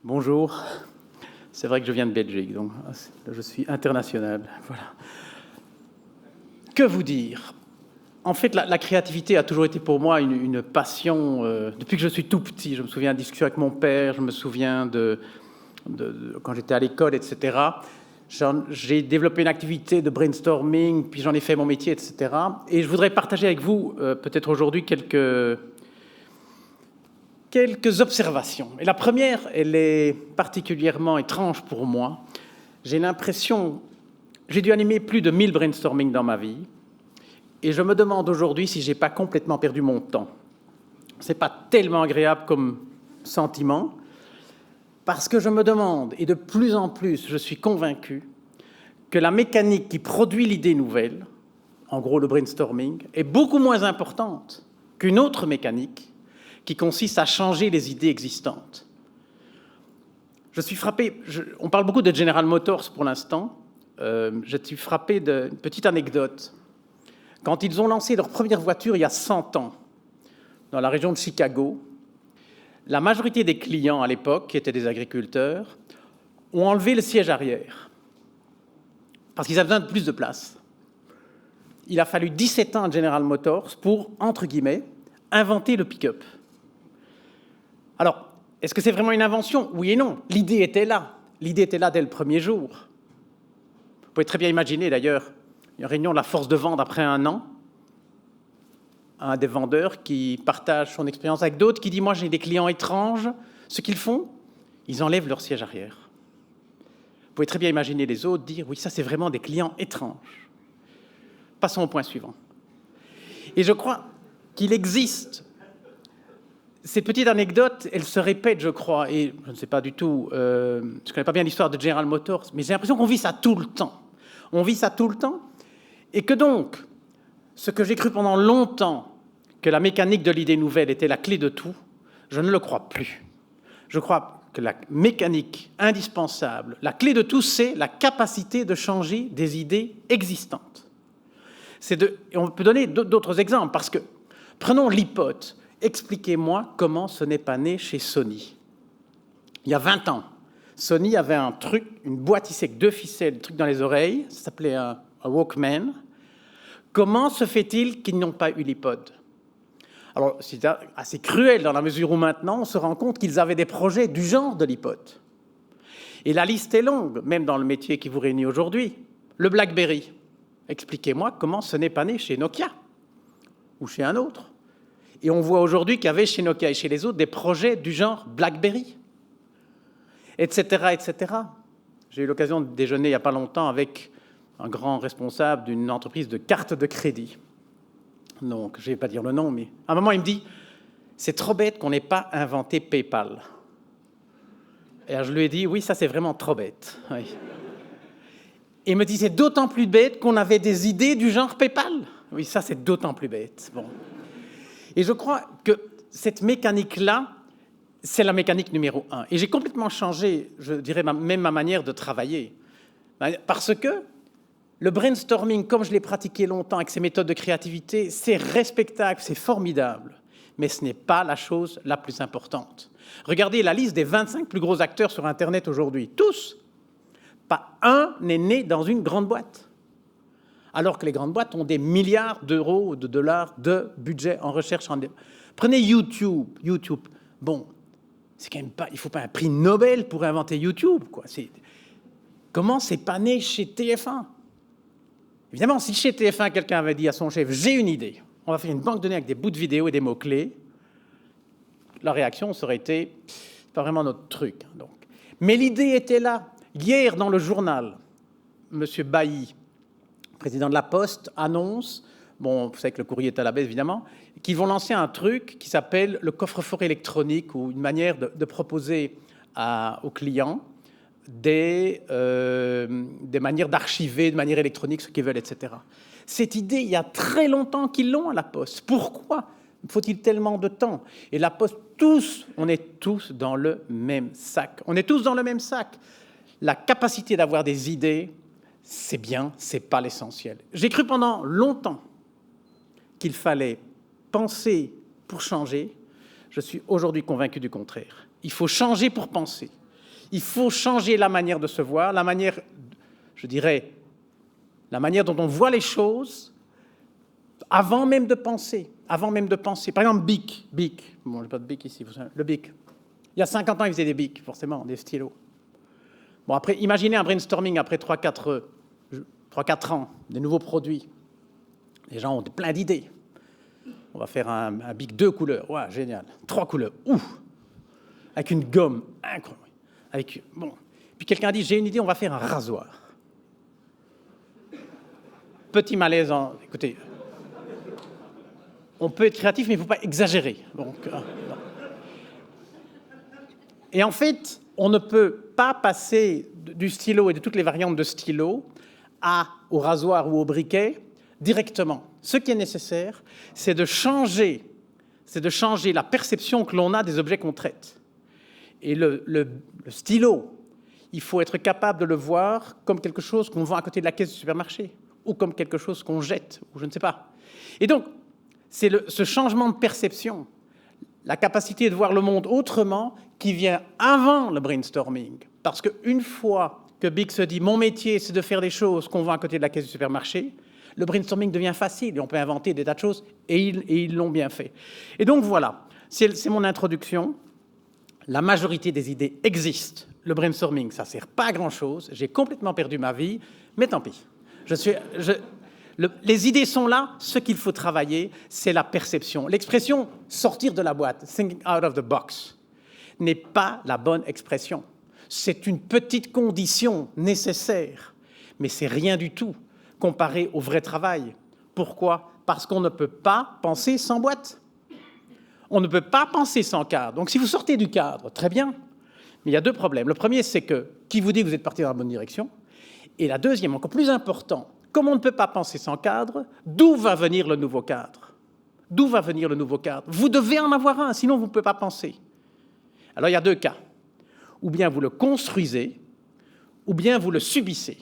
Bonjour. C'est vrai que je viens de Belgique, donc je suis international. Voilà. Que vous dire? En fait, la créativité a toujours été pour moi une passion. Depuis que je suis tout petit, je me souviens de discussions avec mon père, je me souviens de quand j'étais à l'école, etc. J'ai développé une activité de brainstorming, puis j'en ai fait mon métier, etc. Et je voudrais partager avec vous, peut-être aujourd'hui, quelques observations. Et la première, elle est particulièrement étrange pour moi. J'ai l'impression, j'ai dû animer plus de 1000 brainstorming dans ma vie, et je me demande aujourd'hui si j'ai pas complètement perdu mon temps. C'est pas tellement agréable comme sentiment, parce que je me demande, et de plus en plus, je suis convaincu que la mécanique qui produit l'idée nouvelle, en gros le brainstorming, est beaucoup moins importante qu'une autre mécanique qui consiste à changer les idées existantes. Je suis frappé, on parle beaucoup de General Motors pour l'instant, je suis frappé d'une petite anecdote. Quand ils ont lancé leur première voiture il y a 100 ans, dans la région de Chicago, la majorité des clients à l'époque, qui étaient des agriculteurs, ont enlevé le siège arrière, parce qu'ils avaient besoin de plus de place. Il a fallu 17 ans à General Motors pour, entre guillemets, inventer le pick-up. Alors, est-ce que c'est vraiment une invention? Oui et non. L'idée était là. L'idée était là dès le premier jour. Vous pouvez très bien imaginer, d'ailleurs, une réunion de la force de vente après un an, un des vendeurs qui partage son expérience avec d'autres, qui dit « Moi, j'ai des clients étranges. Ce qu'ils font, ils enlèvent leur siège arrière. » Vous pouvez très bien imaginer les autres dire « Oui, ça, c'est vraiment des clients étranges. » Passons au point suivant. Et je crois qu'il existe... Cette petite anecdote, elle se répète, je crois, et je ne sais pas du tout, je ne connais pas bien l'histoire de General Motors, mais j'ai l'impression qu'on vit ça tout le temps. On vit ça tout le temps, et que donc, ce que j'ai cru pendant longtemps, que la mécanique de l'idée nouvelle était la clé de tout, je ne le crois plus. Je crois que la mécanique indispensable, la clé de tout, c'est la capacité de changer des idées existantes. Et on peut donner d'autres exemples, parce que, prenons l'iPod. Expliquez-moi comment ce n'est pas né chez Sony. Il y a 20 ans, Sony avait un truc, une boîte ici avec 2 ficelles, un truc dans les oreilles, ça s'appelait un Walkman. Comment se fait-il qu'ils n'ont pas eu l'iPod? Alors, c'est assez cruel dans la mesure où maintenant, on se rend compte qu'ils avaient des projets du genre de l'iPod. Et la liste est longue, même dans le métier qui vous réunit aujourd'hui. Le BlackBerry. Expliquez-moi comment ce n'est pas né chez Nokia ou chez un autre. Et on voit aujourd'hui qu'il y avait chez Nokia et chez les autres des projets du genre BlackBerry, etc., etc. J'ai eu l'occasion de déjeuner il n'y a pas longtemps avec un grand responsable d'une entreprise de cartes de crédit. Donc, je ne vais pas dire le nom, mais à un moment, il me dit « C'est trop bête qu'on n'ait pas inventé PayPal. » Et alors, je lui ai dit « Oui, ça, c'est vraiment trop bête. Oui. » Et il me dit « C'est d'autant plus bête qu'on avait des idées du genre PayPal. » Oui, ça, c'est d'autant plus bête. Bon. Et je crois que cette mécanique-là, c'est la mécanique numéro 1. Et j'ai complètement changé, je dirais, même ma manière de travailler. Parce que le brainstorming, comme je l'ai pratiqué longtemps avec ces méthodes de créativité, c'est respectable, c'est formidable. Mais ce n'est pas la chose la plus importante. Regardez la liste des 25 plus gros acteurs sur Internet aujourd'hui. Tous. Pas un n'est né dans une grande boîte. Alors que les grandes boîtes ont des milliards d'euros, de dollars de budget en recherche. Prenez YouTube. Bon, c'est quand même pas, il ne faut pas un prix Nobel pour inventer YouTube, quoi. Comment c'est pas né chez TF1? Évidemment, si chez TF1, quelqu'un avait dit à son chef « J'ai une idée, on va faire une banque de données avec des bouts de vidéo et des mots-clés », la réaction serait été « pas vraiment notre truc. » Donc. Mais l'idée était là. Hier, dans le journal, M. Bailly, président de la Poste, annonce, bon, vous savez que le courrier est à la baisse évidemment, qu'ils vont lancer un truc qui s'appelle le coffre-fort électronique, ou une manière de proposer aux clients des manières d'archiver de manière électronique ce qu'ils veulent, etc. Cette idée, il y a très longtemps qu'ils l'ont à la Poste. Pourquoi faut-il tellement de temps? Et la Poste, on est tous dans le même sac. On est tous dans le même sac. La capacité d'avoir des idées, c'est bien, c'est pas l'essentiel. J'ai cru pendant longtemps qu'il fallait penser pour changer. Je suis aujourd'hui convaincu du contraire. Il faut changer pour penser. Il faut changer la manière de se voir, la manière, je dirais, la manière dont on voit les choses avant même de penser. Avant même de penser. Par exemple, Bic. Bon, j'ai pas de Bic ici, le Bic. Il y a 50 ans, ils faisaient des Bic, forcément, des stylos. Bon, après, imaginez un brainstorming après 3-4 ans, des nouveaux produits. Les gens ont plein d'idées. On va faire un Bic 2 couleurs. Ouais, génial. 3 couleurs. Ouf. Avec une gomme incroyable. Bon. Puis quelqu'un a dit, j'ai une idée, on va faire un rasoir. Petit malaise. Écoutez, on peut être créatif, mais il ne faut pas exagérer. Donc, et en fait, on ne peut pas passer du stylo et de toutes les variantes de stylo au rasoir ou au briquet directement. Ce qui est nécessaire, c'est de changer la perception que l'on a des objets qu'on traite. Et le stylo, il faut être capable de le voir comme quelque chose qu'on vend à côté de la caisse du supermarché, ou comme quelque chose qu'on jette, ou je ne sais pas. Et donc, c'est ce changement de perception, la capacité de voir le monde autrement, qui vient avant le brainstorming. Parce qu'une fois que Bic se dit « mon métier, c'est de faire des choses qu'on vend à côté de la caisse du supermarché », le brainstorming devient facile et on peut inventer des tas de choses et ils l'ont bien fait. Et donc voilà, c'est mon introduction. La majorité des idées existent. Le brainstorming, ça ne sert pas à grand-chose. J'ai complètement perdu ma vie, mais tant pis. Les idées sont là. Ce qu'il faut travailler, c'est la perception. L'expression « sortir de la boîte »,« thinking out of the box », n'est pas la bonne expression. C'est une petite condition nécessaire, mais c'est rien du tout comparé au vrai travail. Pourquoi? Parce qu'on ne peut pas penser sans boîte. On ne peut pas penser sans cadre. Donc si vous sortez du cadre, très bien. Mais il y a deux problèmes. Le premier, c'est que qui vous dit que vous êtes parti dans la bonne direction? Et la deuxième, encore plus important, comme on ne peut pas penser sans cadre, d'où va venir le nouveau cadre? D'où va venir le nouveau cadre? Vous devez en avoir un, sinon vous ne pouvez pas penser. Alors il y a deux cas. Ou bien vous le construisez, ou bien vous le subissez.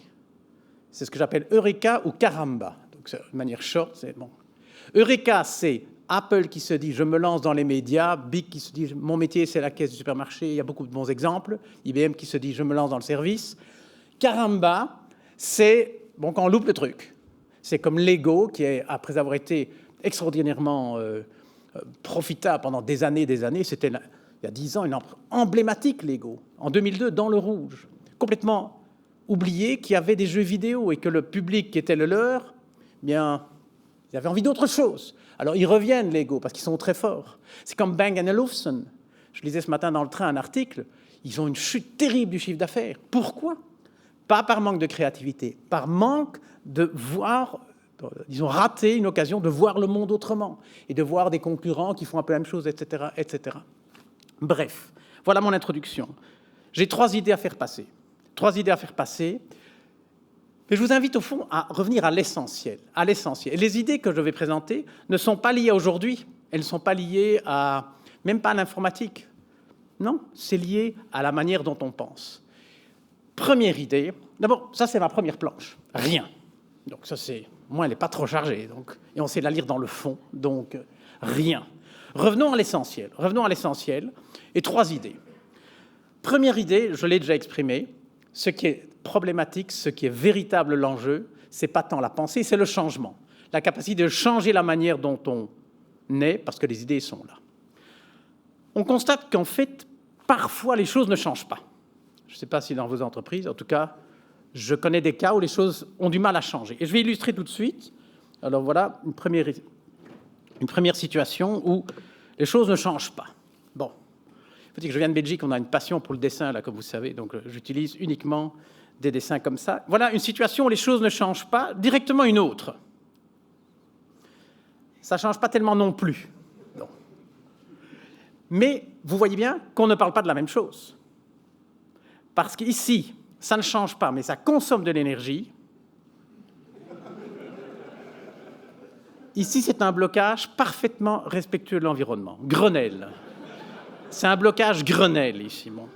C'est ce que j'appelle Eureka ou Caramba. Donc, de manière short, c'est bon. Eureka, c'est Apple qui se dit « je me lance dans les médias », Bic qui se dit « mon métier, c'est la caisse du supermarché », il y a beaucoup de bons exemples, IBM qui se dit « je me lance dans le service ». Caramba, c'est bon, quand on loupe le truc. C'est comme Lego, qui, après avoir été extraordinairement profitable pendant des années, c'était il y a 10 ans une emblématique Lego. En 2002, dans le rouge, complètement oublié qu'il y avait des jeux vidéo et que le public qui était le leur, bien, ils avaient envie d'autre chose. Alors ils reviennent, Lego, parce qu'ils sont très forts. C'est comme Bang & Olufsen. Je lisais ce matin dans le train un article. Ils ont une chute terrible du chiffre d'affaires. Pourquoi? Pas par manque de créativité, par manque de voir. Ils ont raté une occasion de voir le monde autrement et de voir des concurrents qui font un peu la même chose, etc., etc. Bref, voilà mon introduction. J'ai 3 idées à faire passer. 3 idées à faire passer. Mais je vous invite au fond à revenir à l'essentiel. À l'essentiel. Et les idées que je vais présenter ne sont pas liées à aujourd'hui. Elles ne sont pas liées même pas à l'informatique. Non, c'est lié à la manière dont on pense. Première idée. D'abord, ça c'est ma première planche. Rien. Donc ça c'est, moi elle n'est pas trop chargée. Donc, et on sait la lire dans le fond. Donc rien. Revenons à l'essentiel. Revenons à l'essentiel. Et 3 idées. Première idée, je l'ai déjà exprimée. Ce qui est problématique, ce qui est véritable l'enjeu, ce n'est pas tant la pensée, c'est le changement. La capacité de changer la manière dont on est, parce que les idées sont là. On constate qu'en fait, parfois, les choses ne changent pas. Je ne sais pas si dans vos entreprises, en tout cas, je connais des cas où les choses ont du mal à changer. Et je vais illustrer tout de suite. Alors voilà, une première situation où les choses ne changent pas. Bon. Il faut dire que je viens de Belgique, on a une passion pour le dessin, là, comme vous savez, donc j'utilise uniquement des dessins comme ça. Voilà une situation où les choses ne changent pas, directement une autre. Ça ne change pas tellement non plus. Non. Mais vous voyez bien qu'on ne parle pas de la même chose. Parce qu'ici, ça ne change pas, mais ça consomme de l'énergie. Ici, c'est un blocage parfaitement respectueux de l'environnement. Grenelle. C'est un blocage Grenelle, ici. Bon.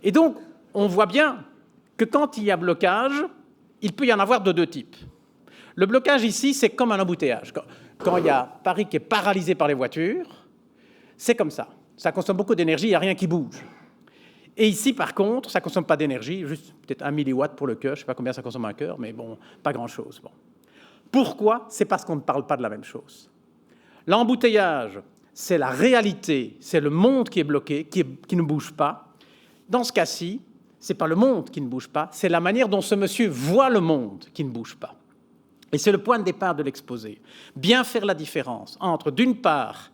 Et donc, on voit bien que quand il y a blocage, il peut y en avoir de 2 types. Le blocage ici, c'est comme un embouteillage. Quand il y a Paris qui est paralysé par les voitures, c'est comme ça. Ça consomme beaucoup d'énergie, il n'y a rien qui bouge. Et ici, par contre, ça ne consomme pas d'énergie, juste peut-être 1 milliwatt pour le cœur, je ne sais pas combien ça consomme un cœur, mais bon, pas grand-chose. Bon. Pourquoi? C'est parce qu'on ne parle pas de la même chose. L'embouteillage, c'est la réalité, c'est le monde qui est bloqué, qui ne bouge pas. Dans ce cas-ci, ce n'est pas le monde qui ne bouge pas, c'est la manière dont ce monsieur voit le monde qui ne bouge pas. Et c'est le point de départ de l'exposé. Bien faire la différence entre, d'une part,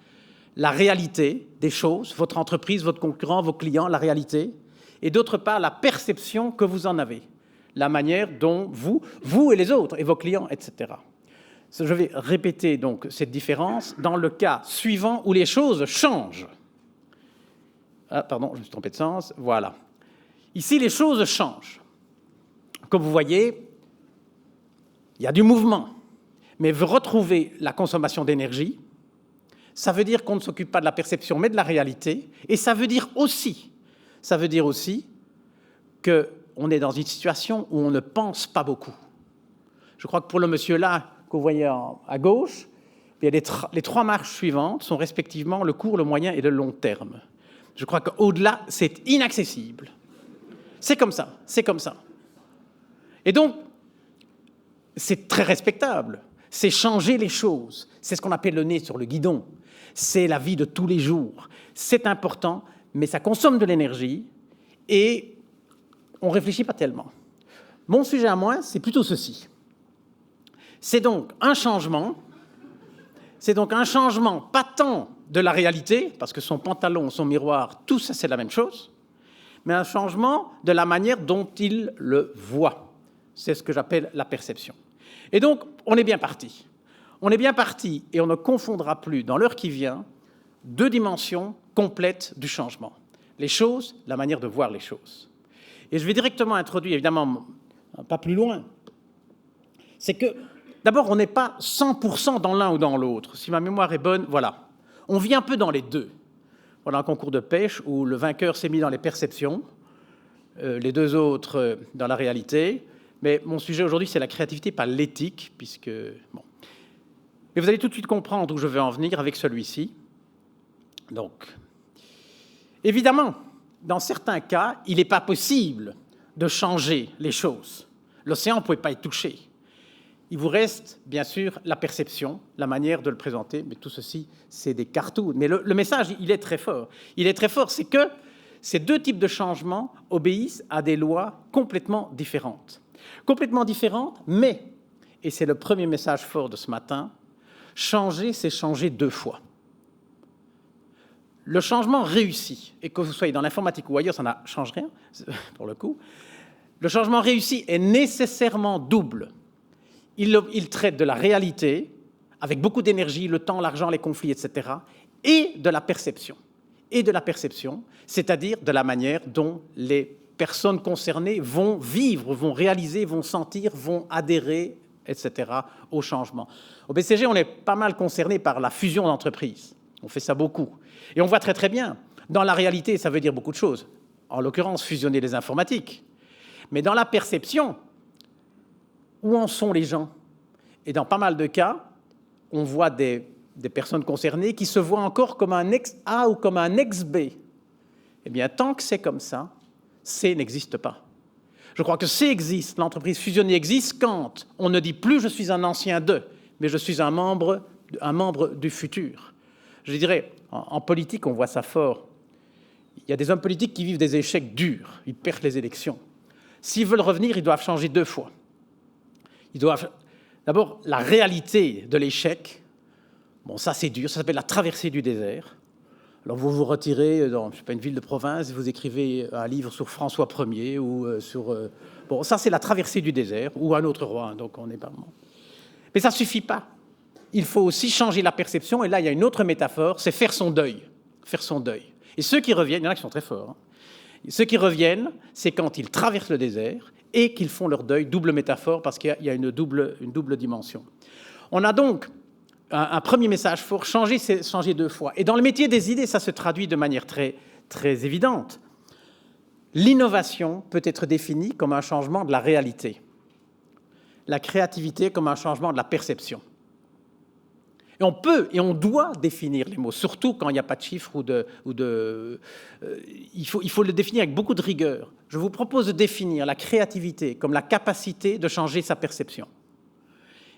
la réalité des choses, votre entreprise, votre concurrent, vos clients, la réalité, et d'autre part, la perception que vous en avez, la manière dont vous et les autres, et vos clients, etc. Je vais répéter donc cette différence dans le cas suivant où les choses changent. Ah, pardon, je me suis trompé de sens. Voilà. Ici, les choses changent. Comme vous voyez, il y a du mouvement. Mais vous retrouvez la consommation d'énergie. Ça veut dire qu'on ne s'occupe pas de la perception, mais de la réalité. Et ça veut dire aussi qu'on est dans une situation où on ne pense pas beaucoup. Je crois que pour le monsieur là, que vous voyez à gauche, les 3 marches suivantes sont respectivement le court, le moyen et le long terme. Je crois qu'au-delà, c'est inaccessible. C'est comme ça. Et donc, c'est très respectable. C'est changer les choses. C'est ce qu'on appelle le nez sur le guidon. C'est la vie de tous les jours. C'est important, mais ça consomme de l'énergie et on ne réfléchit pas tellement. Mon sujet à moi, c'est plutôt ceci. C'est donc un changement pas tant de la réalité, parce que son pantalon, son miroir, tout ça c'est la même chose, mais un changement de la manière dont il le voit. C'est ce que j'appelle la perception. Et donc, on est bien parti. Et on ne confondra plus, dans l'heure qui vient, 2 dimensions complètes du changement. Les choses, la manière de voir les choses. Et je vais directement introduire, évidemment, pas plus loin, c'est que, d'abord, on n'est pas 100% dans l'un ou dans l'autre. Si ma mémoire est bonne, voilà. On vit un peu dans les deux. Voilà un concours de pêche où le vainqueur s'est mis dans les perceptions, les 2 autres dans la réalité. Mais mon sujet aujourd'hui, c'est la créativité, pas l'éthique, puisque... Bon. Mais vous allez tout de suite comprendre où je veux en venir avec celui-ci. Donc, évidemment, dans certains cas, il n'est pas possible de changer les choses. L'océan ne pouvait pas être touché. Il vous reste, bien sûr, la perception, la manière de le présenter, mais tout ceci, c'est des cartoons. Mais le message, il est très fort. C'est que ces 2 types de changements obéissent à des lois complètement différentes. Mais, et c'est le premier message fort de ce matin, changer, c'est changer 2 fois. Le changement réussi, et que vous soyez dans l'informatique ou ailleurs, ça ne change rien, pour le coup, le changement réussi est nécessairement double. Il traite de la réalité, avec beaucoup d'énergie, le temps, l'argent, les conflits, etc., et de la perception. C'est-à-dire de la manière dont les personnes concernées vont vivre, vont réaliser, vont sentir, vont adhérer, etc., au changement. Au BCG, on est pas mal concerné par la fusion d'entreprises. On fait ça beaucoup. Et on voit très très bien. Dans la réalité, ça veut dire beaucoup de choses. En l'occurrence, fusionner les informatiques. Mais dans la perception, où en sont les gens? Et dans pas mal de cas, on voit des personnes concernées qui se voient encore comme un ex-A ou comme un ex-B. Eh bien, tant que c'est comme ça, C n'existe pas. Je crois que C existe, l'entreprise fusionnée existe quand on ne dit plus « je suis un ancien de », mais « je suis un membre du futur ». Je dirais, en politique, on voit ça fort. Il y a des hommes politiques qui vivent des échecs durs, ils perdent les élections. S'ils veulent revenir, ils doivent changer 2 fois. Ils doivent... D'abord, la réalité de l'échec, bon, ça c'est dur, ça s'appelle la traversée du désert. Alors vous vous retirez dans, je sais pas, une ville de province, vous écrivez un livre sur François Ier ou sur... Bon, ça c'est la traversée du désert, ou un autre roi, donc on n'est pas... Mais ça ne suffit pas. Il faut aussi changer la perception, et là il y a une autre métaphore, c'est faire son deuil. Et ceux qui reviennent, il y en a qui sont très forts, hein. Ceux qui reviennent, c'est quand ils traversent le désert et qu'ils font leur deuil, double métaphore, parce qu'il y a une double dimension. On a donc un premier message fort, changer, c'est changer 2 fois. Et dans le métier des idées, ça se traduit de manière très, très évidente. L'innovation peut être définie comme un changement de la réalité. La créativité comme un changement de la perception. Et on peut et on doit définir les mots, surtout quand il n'y a pas de chiffres il faut le définir avec beaucoup de rigueur. Je vous propose de définir la créativité comme la capacité de changer sa perception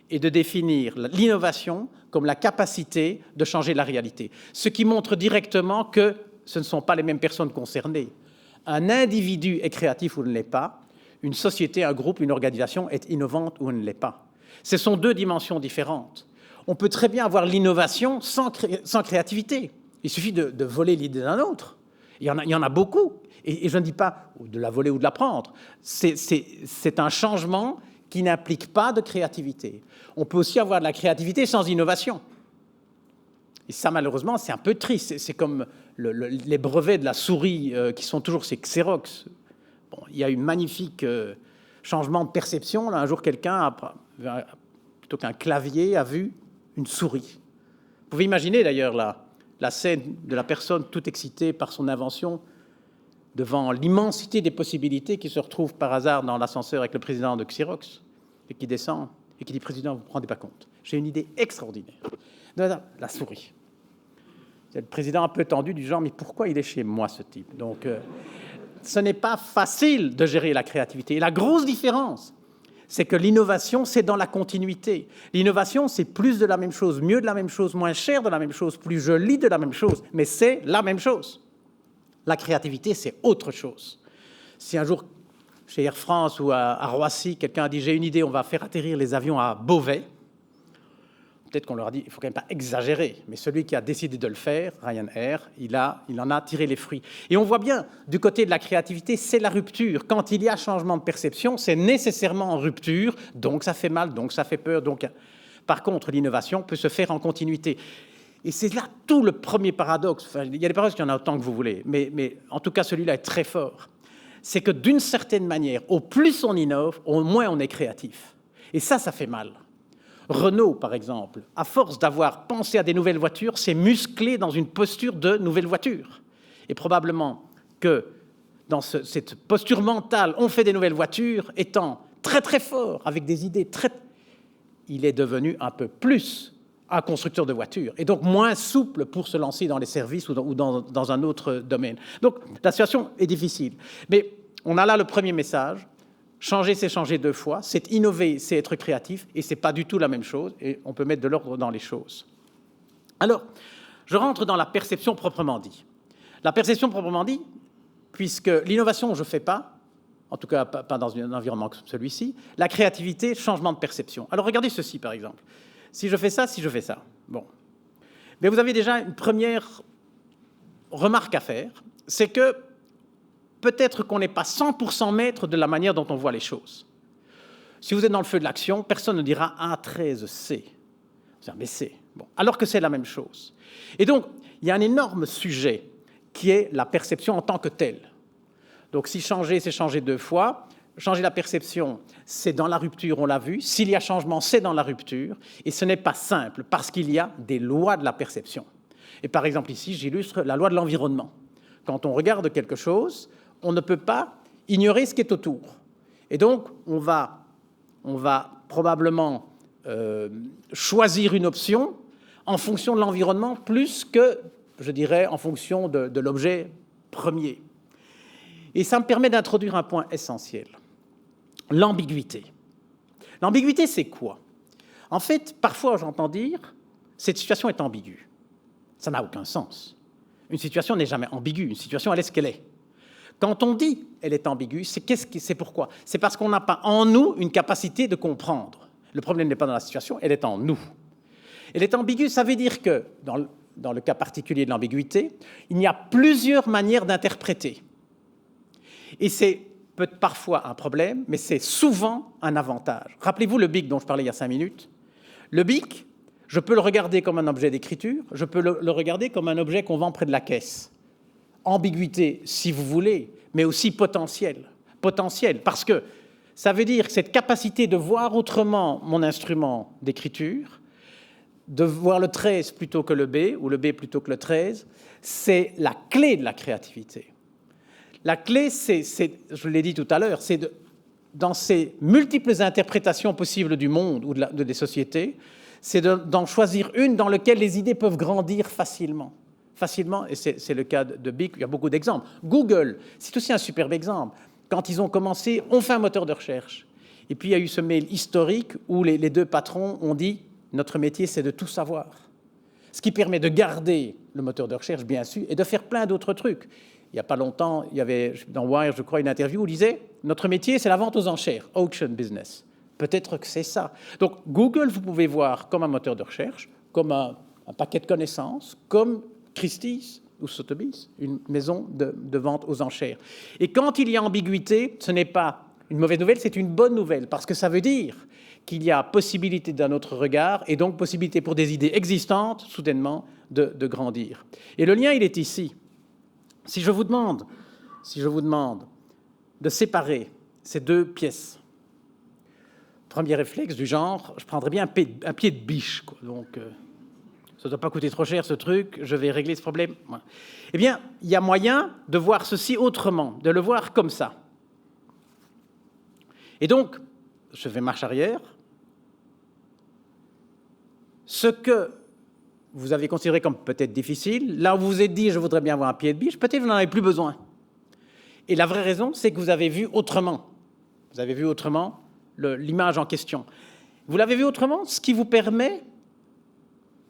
et de définir l'innovation comme la capacité de changer la réalité. Ce qui montre directement que ce ne sont pas les mêmes personnes concernées. Un individu est créatif ou ne l'est pas. Une société, un groupe, une organisation est innovante ou ne l'est pas. Ce sont deux dimensions différentes. On peut très bien avoir l'innovation sans créativité. Il suffit de voler l'idée d'un autre. Il y en a beaucoup. Et je ne dis pas de la voler ou de la prendre. C'est un changement qui n'implique pas de créativité. On peut aussi avoir de la créativité sans innovation. Et ça, malheureusement, c'est un peu triste. C'est comme les brevets de la souris qui sont toujours ces Xerox. Bon, il y a eu un magnifique changement de perception. Là, un jour, quelqu'un, plutôt qu'un clavier, a vu une souris. Vous pouvez imaginer d'ailleurs la scène de la personne toute excitée par son invention devant l'immensité des possibilités qui se retrouvent par hasard dans l'ascenseur avec le président de Xerox et qui descend et qui dit « Président, vous ne vous rendez pas compte, j'ai une idée extraordinaire. » La souris. C'est le président un peu tendu du genre « Mais pourquoi il est chez moi, ce type ?» Donc, ce n'est pas facile de gérer la créativité. Et la grosse différence, c'est que l'innovation, c'est dans la continuité. L'innovation, c'est plus de la même chose, mieux de la même chose, moins cher de la même chose, plus joli de la même chose, mais c'est la même chose. La créativité, c'est autre chose. Si un jour, chez Air France ou à Roissy, quelqu'un a dit « J'ai une idée, on va faire atterrir les avions à Beauvais », peut-être qu'on leur a dit « Il ne faut quand même pas exagérer », mais celui qui a décidé de le faire, Ryanair, il en a tiré les fruits. Et on voit bien, du côté de la créativité, c'est la rupture. Quand il y a changement de perception, c'est nécessairement en rupture, donc ça fait mal, donc ça fait peur. Par contre, l'innovation peut se faire en continuité. Et c'est là tout le premier paradoxe. Enfin, il y a des paradoxes, il y en a autant que vous voulez, mais en tout cas, celui-là est très fort. C'est que d'une certaine manière, au plus on innove, au moins on est créatif. Et ça fait mal. Renault, par exemple, à force d'avoir pensé à des nouvelles voitures, s'est musclé dans une posture de nouvelle voiture. Et probablement que dans cette posture mentale, on fait des nouvelles voitures, étant très très fort, avec des idées très... Il est devenu un peu plus un constructeur de voitures, et donc moins souple pour se lancer dans les services ou dans un autre domaine. Donc la situation est difficile. Mais on a là le premier message. Changer, c'est changer deux fois. C'est innover, c'est être créatif. Et ce n'est pas du tout la même chose. Et on peut mettre de l'ordre dans les choses. Alors, je rentre dans la perception proprement dit. La perception proprement dit, puisque l'innovation, je ne fais pas, en tout cas pas dans un environnement comme celui-ci. La créativité, changement de perception. Alors, regardez ceci, par exemple. Si je fais ça, bon. Mais vous avez déjà une première remarque à faire, c'est que peut-être qu'on n'est pas 100% maître de la manière dont on voit les choses. Si vous êtes dans le feu de l'action, personne ne dira « A13, C ». Mais c'est bon, alors que c'est la même chose. Et donc, il y a un énorme sujet qui est la perception en tant que telle. Donc, si changer, c'est changer deux fois. Changer la perception, c'est dans la rupture, on l'a vu. S'il y a changement, c'est dans la rupture. Et ce n'est pas simple, parce qu'il y a des lois de la perception. Et par exemple, ici, j'illustre la loi de l'environnement. Quand on regarde quelque chose, on ne peut pas ignorer ce qui est autour. Et donc, on va probablement choisir une option en fonction de l'environnement plus que, je dirais, en fonction de l'objet premier. Et ça me permet d'introduire un point essentiel. L'ambiguïté. L'ambiguïté, c'est quoi? En fait, parfois, j'entends dire « cette situation est ambiguë ». Ça n'a aucun sens. Une situation n'est jamais ambiguë. Une situation, elle est ce qu'elle est. Quand on dit « elle est ambiguë », c'est pourquoi? C'est parce qu'on n'a pas en nous une capacité de comprendre. Le problème n'est pas dans la situation, elle est en nous. Elle est ambiguë, ça veut dire que, dans le cas particulier de l'ambiguïté, il y a plusieurs manières d'interpréter. Et c'est parfois un problème, mais c'est souvent un avantage. Rappelez-vous le BIC dont je parlais il y a 5 minutes. Le BIC, je peux le regarder comme un objet d'écriture, je peux le regarder comme un objet qu'on vend près de la caisse. Ambiguïté, si vous voulez, mais aussi potentiel. Potentiel, parce que ça veut dire que cette capacité de voir autrement mon instrument d'écriture, de voir le 13 plutôt que le B, ou le B plutôt que le 13, c'est la clé de la créativité. La clé, je l'ai dit tout à l'heure, c'est dans ces multiples interprétations possibles du monde ou des sociétés, c'est d'en choisir une dans laquelle les idées peuvent grandir facilement. Facilement, et c'est le cas de Bing, il y a beaucoup d'exemples. Google, c'est aussi un superbe exemple. Quand ils ont commencé, on fait un moteur de recherche. Et puis il y a eu ce mail historique où les deux patrons ont dit « Notre métier, c'est de tout savoir ». Ce qui permet de garder le moteur de recherche, bien sûr, et de faire plein d'autres trucs. Il n'y a pas longtemps, il y avait dans Wire, je crois, une interview où il disait « Notre métier, c'est la vente aux enchères, auction business ». Peut-être que c'est ça. Donc Google, vous pouvez voir comme un moteur de recherche, comme un paquet de connaissances, comme Christie's ou Sotheby's, une maison de vente aux enchères. Et quand il y a ambiguïté, ce n'est pas une mauvaise nouvelle, c'est une bonne nouvelle, parce que ça veut dire qu'il y a possibilité d'un autre regard, et donc possibilité pour des idées existantes, soudainement, de grandir. Et le lien, il est ici. Si je vous demande de séparer ces deux pièces, premier réflexe du genre, je prendrais bien un pied de biche, quoi. Donc, ça ne doit pas coûter trop cher, ce truc, je vais régler ce problème. Ouais. Eh bien, il y a moyen de voir ceci autrement, de le voir comme ça. Et donc, je fais marche arrière. Ce que vous avez considéré comme peut-être difficile, là où vous vous êtes dit « je voudrais bien avoir un pied de biche », peut-être vous n'en avez plus besoin. Et la vraie raison, c'est que vous avez vu autrement. Vous avez vu autrement l'image en question. Vous l'avez vu autrement, ce qui vous permet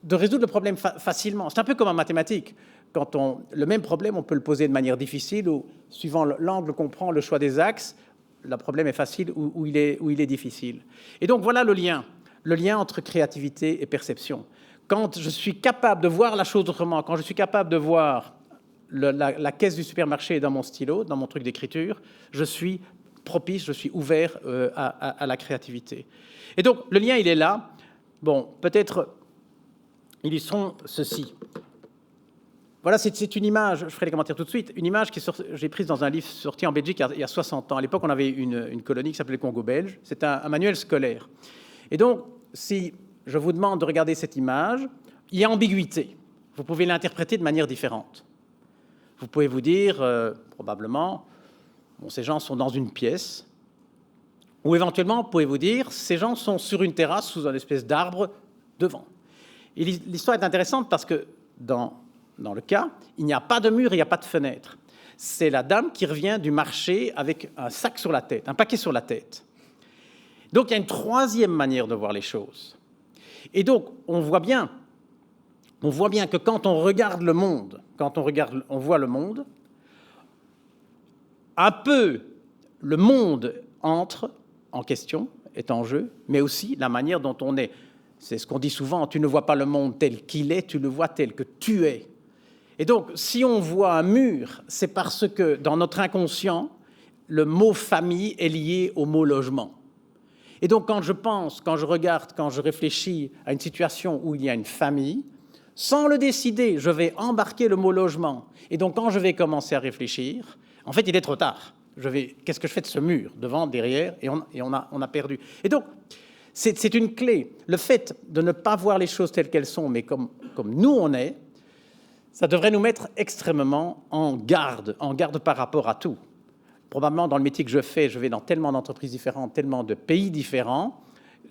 de résoudre le problème facilement. C'est un peu comme en mathématiques. Quand le même problème, on peut le poser de manière difficile ou, suivant l'angle qu'on prend, le choix des axes, le problème est facile ou il est difficile. Et donc, voilà le lien entre créativité et perception. Quand je suis capable de voir la chose autrement, quand je suis capable de voir la caisse du supermarché dans mon stylo, dans mon truc d'écriture, je suis propice, je suis ouvert à la créativité. Et donc, le lien, il est là. Bon, peut-être illustrons ceci. Voilà, c'est une image, je ferai les commentaires tout de suite, une image que j'ai prise dans un livre sorti en Belgique il y a 60 ans. À l'époque, on avait une colonie qui s'appelait le Congo belge. C'est un manuel scolaire. Et donc, si je vous demande de regarder cette image, il y a ambiguïté. Vous pouvez l'interpréter de manière différente. Vous pouvez vous dire, probablement, bon, ces gens sont dans une pièce, ou éventuellement, vous pouvez vous dire, ces gens sont sur une terrasse sous une espèce d'arbre devant. Et l'histoire est intéressante parce que dans le cas, il n'y a pas de mur, il n'y a pas de fenêtre. C'est la dame qui revient du marché avec un sac sur la tête, un paquet sur la tête. Donc, il y a une troisième manière de voir les choses. Et donc, on voit bien que quand on regarde le monde, on voit le monde, un peu le monde entre en question, est en jeu, mais aussi la manière dont on est. C'est ce qu'on dit souvent, tu ne vois pas le monde tel qu'il est, tu le vois tel que tu es. Et donc, si on voit un mur, c'est parce que dans notre inconscient, le mot famille est lié au mot logement. Et donc, quand je pense, quand je regarde, quand je réfléchis à une situation où il y a une famille, sans le décider, je vais embarquer le mot logement. Et donc, quand je vais commencer à réfléchir, en fait, il est trop tard. Qu'est-ce que je fais de ce mur, devant, derrière, et on a perdu. Et donc, c'est une clé. Le fait de ne pas voir les choses telles qu'elles sont, mais comme nous on est, ça devrait nous mettre extrêmement en garde par rapport à tout. Probablement, dans le métier que je fais, je vais dans tellement d'entreprises différentes, tellement de pays différents,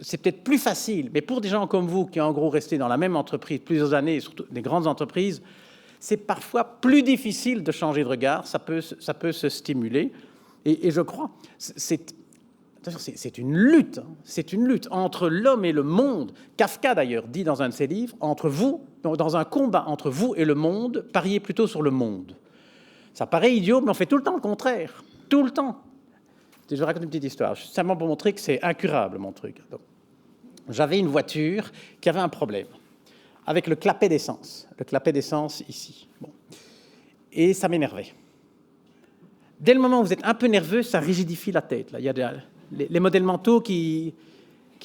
c'est peut-être plus facile. Mais pour des gens comme vous, qui en gros resté dans la même entreprise plusieurs années, surtout des grandes entreprises, c'est parfois plus difficile de changer de regard, ça peut se stimuler. Et je crois, c'est une lutte, c'est une lutte entre l'homme et le monde. Kafka, d'ailleurs, dit dans un de ses livres, dans un combat entre vous et le monde, pariez plutôt sur le monde. Ça paraît idiot, mais on fait tout le temps le contraire. Tout le temps. Je vais raconter une petite histoire, simplement pour montrer que c'est incurable, mon truc. J'avais une voiture qui avait un problème avec le clapet d'essence. Le clapet d'essence ici. Bon. Et ça m'énervait. Dès le moment où vous êtes un peu nerveux, ça rigidifie la tête. Là. Il y a les modèles mentaux qui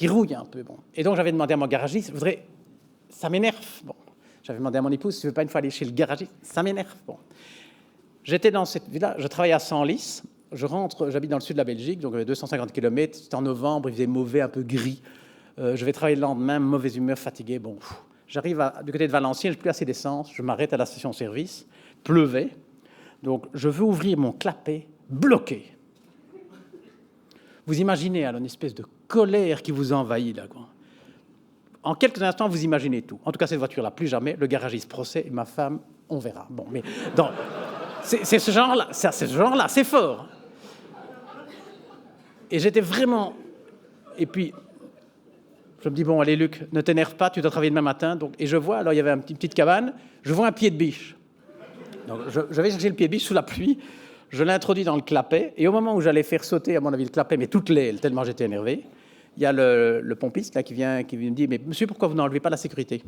rouillent un peu. Bon. Et donc, j'avais demandé à mon garagiste, ça m'énerve. Bon. J'avais demandé à mon épouse, tu ne veux pas une fois aller chez le garagiste? Ça m'énerve. Bon. J'étais dans cette ville-là, je travaillais à Senlis. J'habite dans le sud de la Belgique, donc 250 km. C'était en novembre, il faisait mauvais, un peu gris. Je vais travailler le lendemain, mauvaise humeur, fatigué. Bon, j'arrive du côté de Valenciennes, je n'ai plus assez d'essence. Je m'arrête à la station-service. Pleuvait. Donc, je veux ouvrir mon clapet, bloqué. Vous imaginez alors, une espèce de colère qui vous envahit, là, quoi. en quelques instants, vous imaginez tout. En tout cas, cette voiture-là, plus jamais. Le garagiste procès et ma femme, on verra. Bon, mais c'est ce genre-là, c'est fort. Et j'étais vraiment... Et puis, je me dis, bon, allez, Luc, ne t'énerve pas, tu dois travailler demain matin. Donc, et je vois, alors il y avait une petite cabane, je vois un pied de biche. Donc, je vais chercher le pied de biche sous la pluie, je l'introduis dans le clapet, et au moment où j'allais faire sauter, à mon avis, le clapet, mais toute l'aile, tellement j'étais énervé, il y a le pompiste là, qui vient me dire, mais monsieur, pourquoi vous n'enlevez pas la sécurité?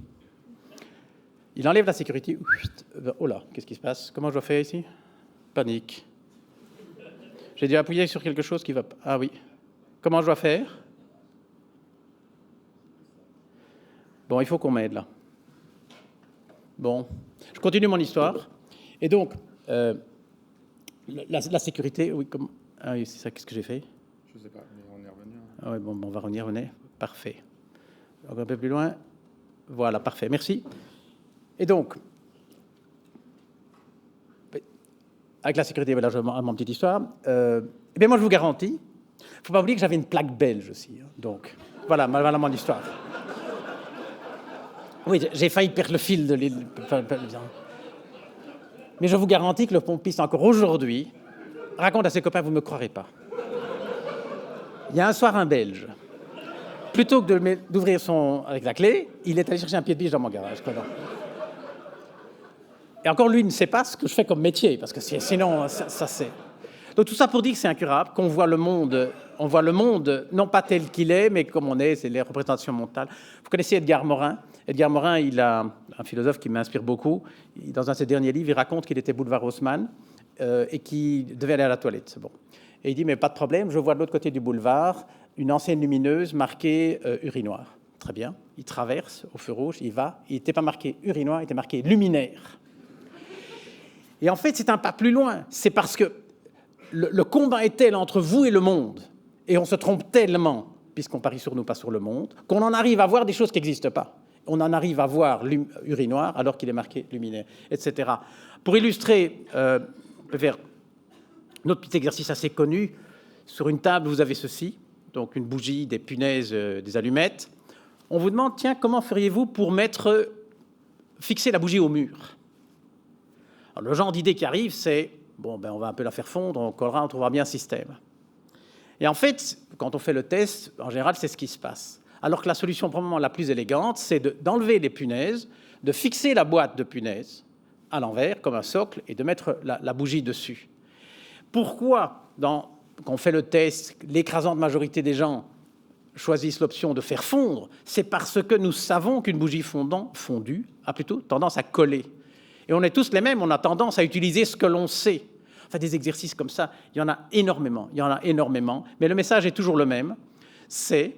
Il enlève la sécurité. Oh là, qu'est-ce qui se passe? Comment je dois faire ici? Panique. J'ai dû appuyer sur quelque chose qui va... Ah oui. Comment je dois faire? Bon, il faut qu'on m'aide là. Bon, je continue mon histoire. Et donc, la sécurité, oui, comme... Ah oui, c'est ça, qu'est-ce que j'ai fait? Je ne sais pas, mais on est revenu. Ah oui, bon, on va revenir, venez. Parfait. Donc, un peu plus loin. Voilà, parfait, merci. Et donc, avec la sécurité, voilà, je ma petite histoire. Eh bien, moi, je vous garantis, il ne faut pas oublier que j'avais une plaque belge aussi. Hein, donc, voilà mon histoire. Oui, j'ai failli perdre le fil de l'île. Mais je vous garantis que le pompiste, encore aujourd'hui, raconte à ses copains, vous ne me croirez pas. Il y a un soir, un Belge, plutôt que d'ouvrir avec la clé, il est allé chercher un pied de biche dans mon garage. Quoi, et encore, lui, il ne sait pas ce que je fais comme métier, parce que sinon, ça c'est... Donc tout ça pour dire que c'est incurable, qu'on voit le monde, on voit le monde, non pas tel qu'il est, mais comme on est, c'est les représentations mentales. Vous connaissez Edgar Morin? Edgar Morin, il a un philosophe qui m'inspire beaucoup. Dans un de ses derniers livres, il raconte qu'il était boulevard Haussmann et qu'il devait aller à la toilette. Bon. Et il dit, mais pas de problème, je vois de l'autre côté du boulevard une enseigne lumineuse marquée urinoir. Très bien, il traverse au feu rouge, il va, il n'était pas marqué urinoir, il était marqué luminaire. Et en fait, c'est un pas plus loin. C'est parce que le combat est tel entre vous et le monde, et on se trompe tellement, puisqu'on parie sur nous, pas sur le monde, qu'on en arrive à voir des choses qui n'existent pas. On en arrive à voir urinoir alors qu'il est marqué luminaire, etc. Pour illustrer, on peut faire un autre petit exercice assez connu. Sur une table, vous avez ceci, donc une bougie, des punaises, des allumettes. On vous demande, tiens, comment feriez-vous pour fixer la bougie au mur? Alors, le genre d'idée qui arrive, c'est, bon, on va un peu la faire fondre, on collera, on trouvera bien un système. Et en fait, quand on fait le test, en général, c'est ce qui se passe. Alors que la solution probablement la plus élégante, c'est d'enlever les punaises, de fixer la boîte de punaises à l'envers, comme un socle, et de mettre la bougie dessus. Pourquoi, quand on fait le test, l'écrasante majorité des gens choisissent l'option de faire fondre? C'est parce que nous savons qu'une bougie fondue a plutôt tendance à coller. Et on est tous les mêmes, on a tendance à utiliser ce que l'on sait. Enfin, des exercices comme ça, il y en a énormément, mais le message est toujours le même, c'est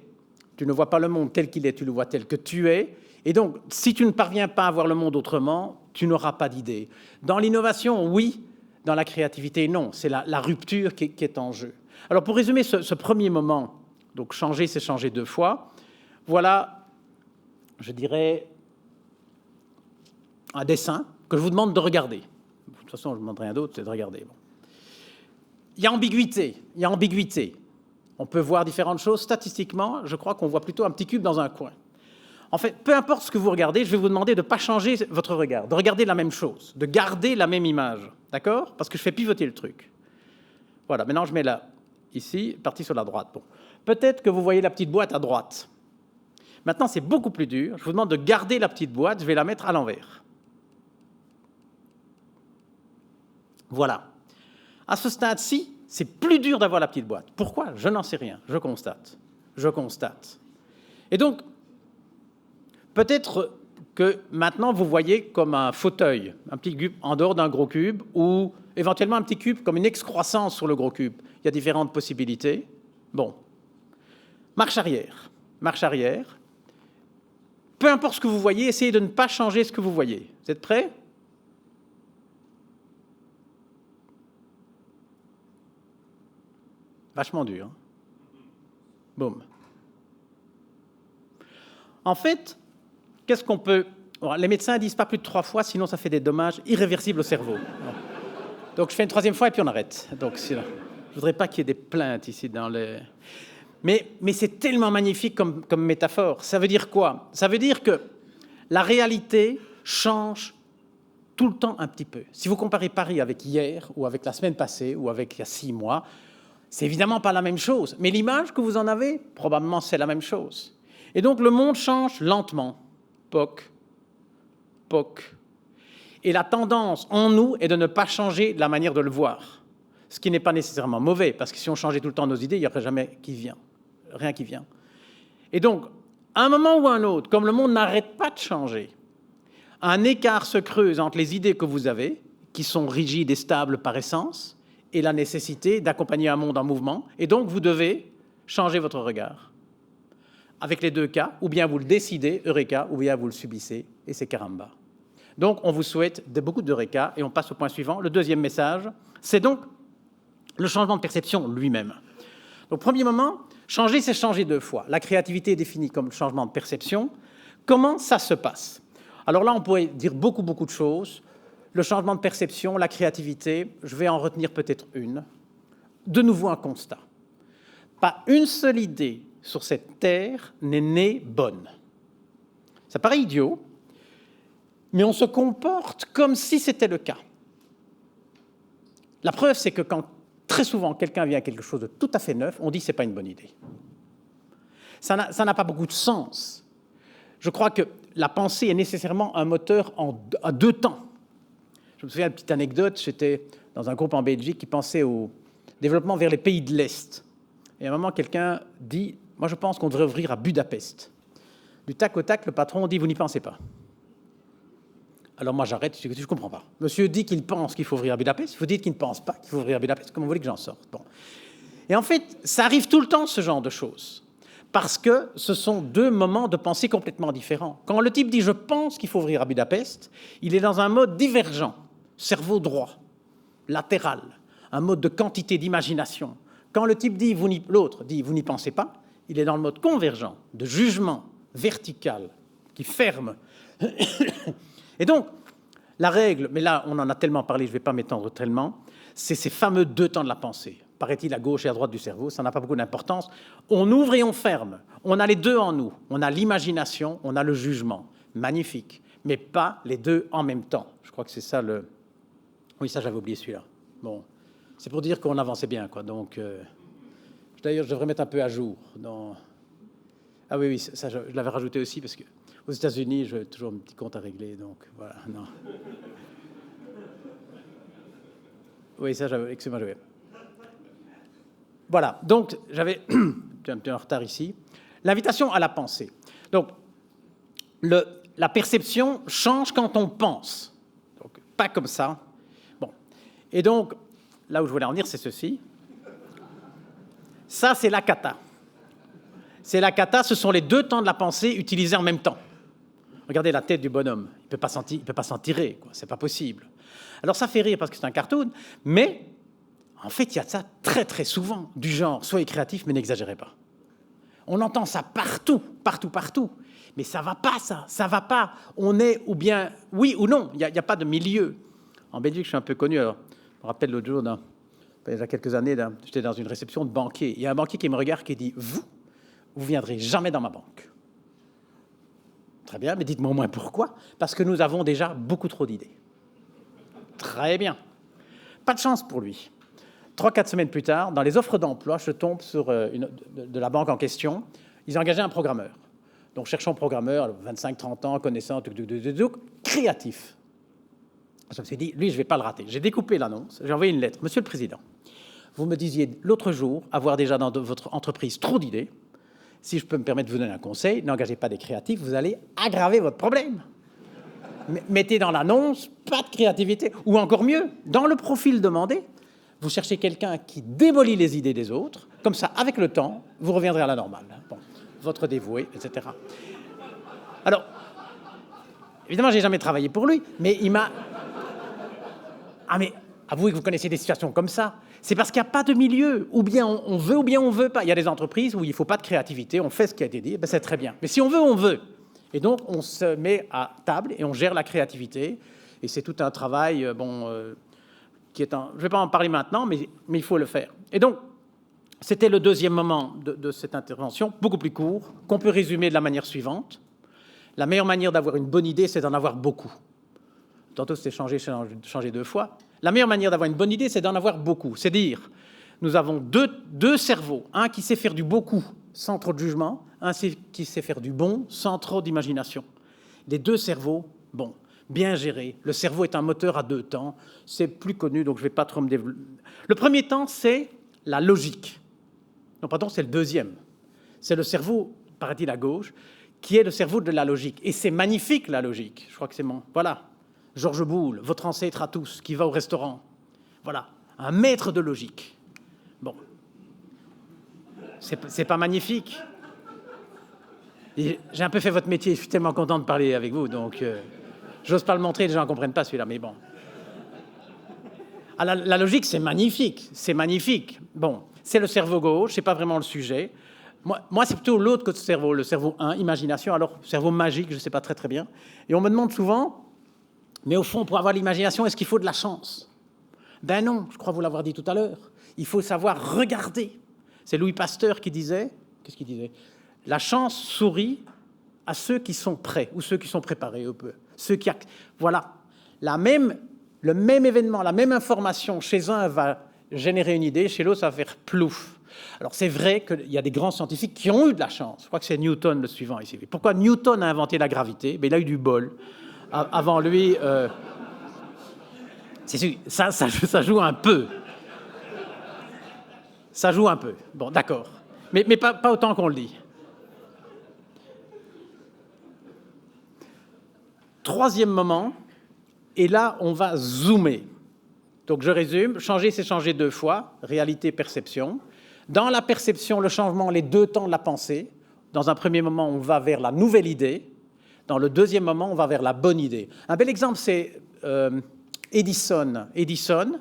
tu ne vois pas le monde tel qu'il est, tu le vois tel que tu es, et donc, si tu ne parviens pas à voir le monde autrement, tu n'auras pas d'idée. Dans l'innovation, oui, dans la créativité, non, c'est la rupture qui est en jeu. Alors, pour résumer ce premier moment, donc changer, c'est changer deux fois, voilà, je dirais, un dessin que je vous demande de regarder. De toute façon, je ne demande rien d'autre, c'est de regarder. Bon. Il y a ambiguïté. On peut voir différentes choses. Statistiquement, je crois qu'on voit plutôt un petit cube dans un coin. En fait, peu importe ce que vous regardez, je vais vous demander de ne pas changer votre regard, de regarder la même chose, de garder la même image. D'accord? Parce que je fais pivoter le truc. Voilà, maintenant je mets là, ici, parti sur la droite. Bon. Peut-être que vous voyez la petite boîte à droite. Maintenant, c'est beaucoup plus dur. Je vous demande de garder la petite boîte, je vais la mettre à l'envers. Voilà. À ce stade-ci, c'est plus dur d'avoir la petite boîte. Pourquoi? Je n'en sais rien. Je constate. Et donc, peut-être que maintenant, vous voyez comme un fauteuil, un petit cube en dehors d'un gros cube, ou éventuellement un petit cube comme une excroissance sur le gros cube. Il y a différentes possibilités. Bon. Marche arrière. Peu importe ce que vous voyez, essayez de ne pas changer ce que vous voyez. Vous êtes prêts? Vachement dur. Hein? Boum. En fait, qu'est-ce qu'on peut... Alors, les médecins ne disent pas plus de 3 fois, sinon ça fait des dommages irréversibles au cerveau. Donc je fais une 3e fois et puis on arrête. Donc, je ne voudrais pas qu'il y ait des plaintes ici dans les... Mais c'est tellement magnifique comme métaphore. Ça veut dire quoi? Ça veut dire que la réalité change tout le temps un petit peu. Si vous comparez Paris avec hier, ou avec la semaine passée, ou avec il y a 6 mois, c'est évidemment pas la même chose. Mais l'image que vous en avez, probablement c'est la même chose. Et donc le monde change lentement. Poc, poc. Et la tendance en nous est de ne pas changer la manière de le voir. Ce qui n'est pas nécessairement mauvais, parce que si on changeait tout le temps nos idées, il n'y aurait jamais rien qui vient. Et donc, à un moment ou à un autre, comme le monde n'arrête pas de changer, un écart se creuse entre les idées que vous avez, qui sont rigides et stables par essence, et la nécessité d'accompagner un monde en mouvement. Et donc, vous devez changer votre regard. Avec les deux cas, ou bien vous le décidez, eureka, ou bien vous le subissez, et c'est caramba. Donc, on vous souhaite beaucoup d'eureka, et on passe au point suivant. Le deuxième message, c'est donc le changement de perception lui-même. Donc, premier moment, changer, c'est changer 2 fois. La créativité est définie comme le changement de perception. Comment ça se passe? Alors là, on pourrait dire beaucoup de choses. Le changement de perception, la créativité, je vais en retenir peut-être une. De nouveau, un constat. Pas une seule idée sur cette terre n'est née bonne. Ça paraît idiot, mais on se comporte comme si c'était le cas. La preuve, c'est que quand très souvent quelqu'un vient à quelque chose de tout à fait neuf, on dit que ce n'est pas une bonne idée. Ça n'a pas beaucoup de sens. Je crois que la pensée est nécessairement un moteur à 2 temps. Je me souviens d'une petite anecdote, j'étais dans un groupe en Belgique qui pensait au développement vers les pays de l'Est. Et à un moment, quelqu'un dit « Moi, je pense qu'on devrait ouvrir à Budapest ». Du tac au tac, le patron dit « Vous n'y pensez pas ». Alors moi, j'arrête, je dis « Je ne comprends pas. Monsieur dit qu'il pense qu'il faut ouvrir à Budapest, vous dites qu'il ne pense pas qu'il faut ouvrir à Budapest. Comment vous voulez que j'en sorte ?» Bon. Et en fait, ça arrive tout le temps, ce genre de choses. Parce que ce sont 2 moments de pensée complètement différents. Quand le type dit « je pense qu'il faut ouvrir à Budapest », il est dans un mode divergent, cerveau droit, latéral, un mode de quantité d'imagination. Quand le type dit l'autre dit « vous n'y pensez pas », il est dans le mode convergent, de jugement vertical, qui ferme. Et donc, la règle, mais là on en a tellement parlé, je ne vais pas m'étendre tellement, c'est ces fameux 2 temps de la pensée. Paraît-il, à gauche et à droite du cerveau, ça n'a pas beaucoup d'importance. On ouvre et on ferme. On a les 2 en nous. On a l'imagination, on a le jugement. Magnifique. Mais pas les 2 en même temps. Je crois que c'est ça le... Oui, ça, j'avais oublié celui-là. Bon, c'est pour dire qu'on avançait bien, quoi. Donc, d'ailleurs, je devrais mettre un peu à jour. Ah oui, ça, je l'avais rajouté aussi, parce qu'aux États-Unis, j'ai toujours un petit compte à régler. Donc, voilà, non. Oui, ça, excusez-moi, j'avais... Voilà, donc j'avais un petit retard ici. L'invitation à la pensée. Donc, la perception change quand on pense. Donc, pas comme ça. Bon. Et donc, là où je voulais en venir, c'est ceci. Ça, c'est la kata. C'est la kata, ce sont les 2 temps de la pensée utilisés en même temps. Regardez la tête du bonhomme. Il ne peut pas s'en tirer, quoi. C'est pas possible. Alors, ça fait rire parce que c'est un cartoon, mais... En fait, il y a ça très souvent, du genre, soyez créatif, mais n'exagérez pas. On entend ça partout. Mais ça va pas, ça va pas. On est ou bien oui ou non, il n'y a pas de milieu. En Belgique, je suis un peu connu. Alors, je me rappelle l'autre jour, il y a quelques années, j'étais dans une réception de banquier. Il y a un banquier qui me regarde qui dit « Vous viendrez jamais dans ma banque. » Très bien, mais dites-moi au moins pourquoi. Parce que nous avons déjà beaucoup trop d'idées. Très bien. Pas de chance pour lui. 3-4 semaines plus tard, dans les offres d'emploi, je tombe sur de la banque en question. Ils engageaient un programmeur. Donc, cherchons programmeur, 25-30 ans, connaissant, créatif. Je me suis dit, lui, je ne vais pas le rater. J'ai découpé l'annonce, j'ai envoyé une lettre. Monsieur le Président, vous me disiez l'autre jour avoir déjà dans votre entreprise trop d'idées. Si je peux me permettre de vous donner un conseil, n'engagez pas des créatifs, vous allez aggraver votre problème. Mettez dans l'annonce, pas de créativité. Ou encore mieux, dans le profil demandé, vous cherchez quelqu'un qui démolit les idées des autres. Comme ça, avec le temps, vous reviendrez à la normale. Bon, votre dévoué, etc. Alors, évidemment, je n'ai jamais travaillé pour lui, mais il m'a... Ah, mais avouez que vous connaissez des situations comme ça. C'est parce qu'il n'y a pas de milieu. Ou bien on veut, ou bien on ne veut pas. Il y a des entreprises où il ne faut pas de créativité, on fait ce qui a été dit, ben c'est très bien. Mais si on veut, on veut. Et donc, on se met à table et on gère la créativité. Et c'est tout un travail, qui est je ne vais pas en parler maintenant, mais il faut le faire. Et donc, C'était le deuxième moment de cette intervention, beaucoup plus court, qu'on peut résumer de la manière suivante. La meilleure manière d'avoir une bonne idée, c'est d'en avoir beaucoup. Tantôt, c'était changé 2 fois. La meilleure manière d'avoir une bonne idée, c'est d'en avoir beaucoup. C'est dire, nous avons deux cerveaux. Un qui sait faire du beaucoup sans trop de jugement, un qui sait faire du bon sans trop d'imagination. Les 2 cerveaux, bon, bien gérés. Le cerveau est un moteur à 2 temps. C'est plus connu, donc je ne vais pas trop me développer. Le premier temps, c'est la logique. Non, pardon, c'est le deuxième. C'est le cerveau, paraît-il à gauche, qui est le cerveau de la logique. Et c'est magnifique, la logique. Je crois que c'est mon... Voilà. Georges Boulle, votre ancêtre à tous, qui va au restaurant. Voilà. Un maître de logique. Bon. C'est pas magnifique. J'ai un peu fait votre métier. Je suis tellement content de parler avec vous. Donc, j'ose pas le montrer. Les gens ne comprennent pas celui-là. Mais bon. Ah, la logique, c'est magnifique. C'est magnifique. Bon. C'est le cerveau gauche, c'est pas vraiment le sujet. Moi c'est plutôt l'autre côté de cerveau, le cerveau 1, imagination, alors cerveau magique, je ne sais pas très bien. Et on me demande souvent, mais au fond, pour avoir l'imagination, est-ce qu'il faut de la chance? Ben non, je crois vous l'avoir dit tout à l'heure. Il faut savoir regarder. C'est Louis Pasteur qui disait, qu'est-ce qu'il disait? La chance sourit à ceux qui sont prêts, ou ceux qui sont préparés un peu. Voilà. Le même événement, la même information, chez un va générer une idée, chez l'autre, ça va faire plouf. Alors, c'est vrai qu'il y a des grands scientifiques qui ont eu de la chance. Je crois que c'est Newton, le suivant, ici. Pourquoi Newton a inventé la gravité? Il a eu du bol. Avant lui, ça joue un peu. Ça joue un peu. Bon, d'accord. Mais pas autant qu'on le dit. Troisième moment, et là, on va zoomer. Donc, je résume. Changer, c'est changer 2 fois. Réalité, perception. Dans la perception, le changement, les 2 temps de la pensée. Dans un premier moment, on va vers la nouvelle idée. Dans le deuxième moment, on va vers la bonne idée. Un bel exemple, c'est Edison. Edison,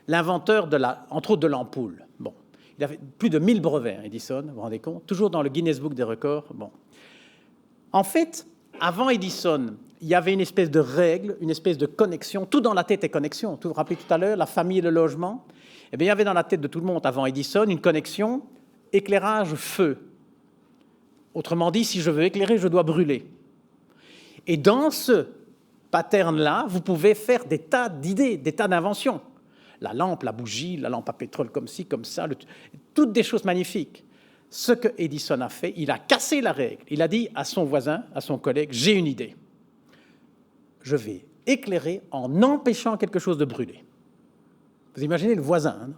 l'inventeur, entre autres, de l'ampoule. Bon. Il avait plus de 1000 brevets, Edison, vous vous rendez compte? Toujours dans le Guinness Book des records. Bon. En fait, avant Edison, il y avait une espèce de règle, une espèce de connexion. Tout dans la tête est connexion. Vous vous rappelez tout à l'heure, la famille et le logement? Eh bien, il y avait dans la tête de tout le monde, avant Edison, une connexion éclairage-feu. Autrement dit, si je veux éclairer, je dois brûler. Et dans ce pattern-là, vous pouvez faire des tas d'idées, des tas d'inventions. La lampe, la bougie, la lampe à pétrole comme ci, comme ça, toutes des choses magnifiques. Ce que Edison a fait, il a cassé la règle. Il a dit à son voisin, à son collègue, j'ai une idée. Je vais éclairer en empêchant quelque chose de brûler. Vous imaginez le voisin, hein?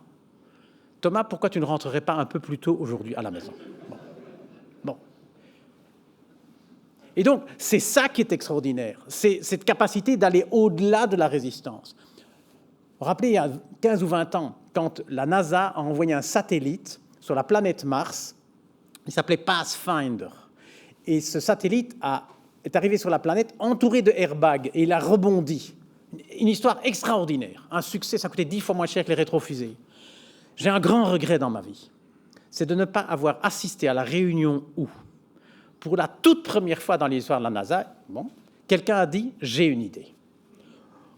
Thomas, pourquoi tu ne rentrerais pas un peu plus tôt aujourd'hui à la maison? Bon. Et donc, c'est ça qui est extraordinaire, c'est cette capacité d'aller au-delà de la résistance. Vous vous rappelez, il y a 15 ou 20 ans, quand la NASA a envoyé un satellite sur la planète Mars, il s'appelait Pathfinder. Et ce satellite est arrivé sur la planète entouré de airbags et il a rebondi. Une histoire extraordinaire, un succès, ça coûtait 10 fois moins cher que les rétrofusées. J'ai un grand regret dans ma vie, c'est de ne pas avoir assisté à la réunion où, pour la toute première fois dans l'histoire de la NASA, quelqu'un a dit « j'ai une idée ».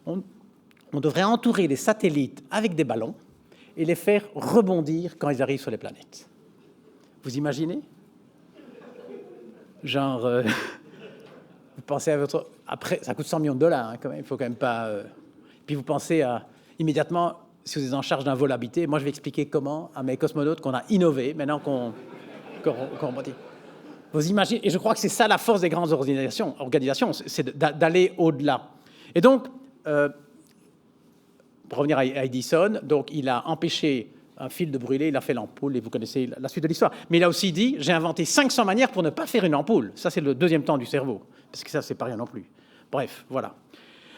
On devrait entourer les satellites avec des ballons et les faire rebondir quand ils arrivent sur les planètes. Vous imaginez? Genre, vous pensez à votre... Après, ça coûte 100 millions de dollars, hein, quand même. Il faut quand même pas... Puis vous pensez immédiatement, si vous êtes en charge d'un vol habité, moi je vais expliquer comment à mes cosmonautes qu'on a innové, maintenant qu'on dit. Vous imaginez? Et je crois que c'est ça la force des grandes organisations, c'est d'aller au-delà. Et donc, pour revenir à Edison, donc il a empêché un fil de brûler, il a fait l'ampoule, et vous connaissez la suite de l'histoire. Mais il a aussi dit, j'ai inventé 500 manières pour ne pas faire une ampoule. Ça, c'est le deuxième temps du cerveau, parce que ça, c'est pas rien non plus. Bref, voilà.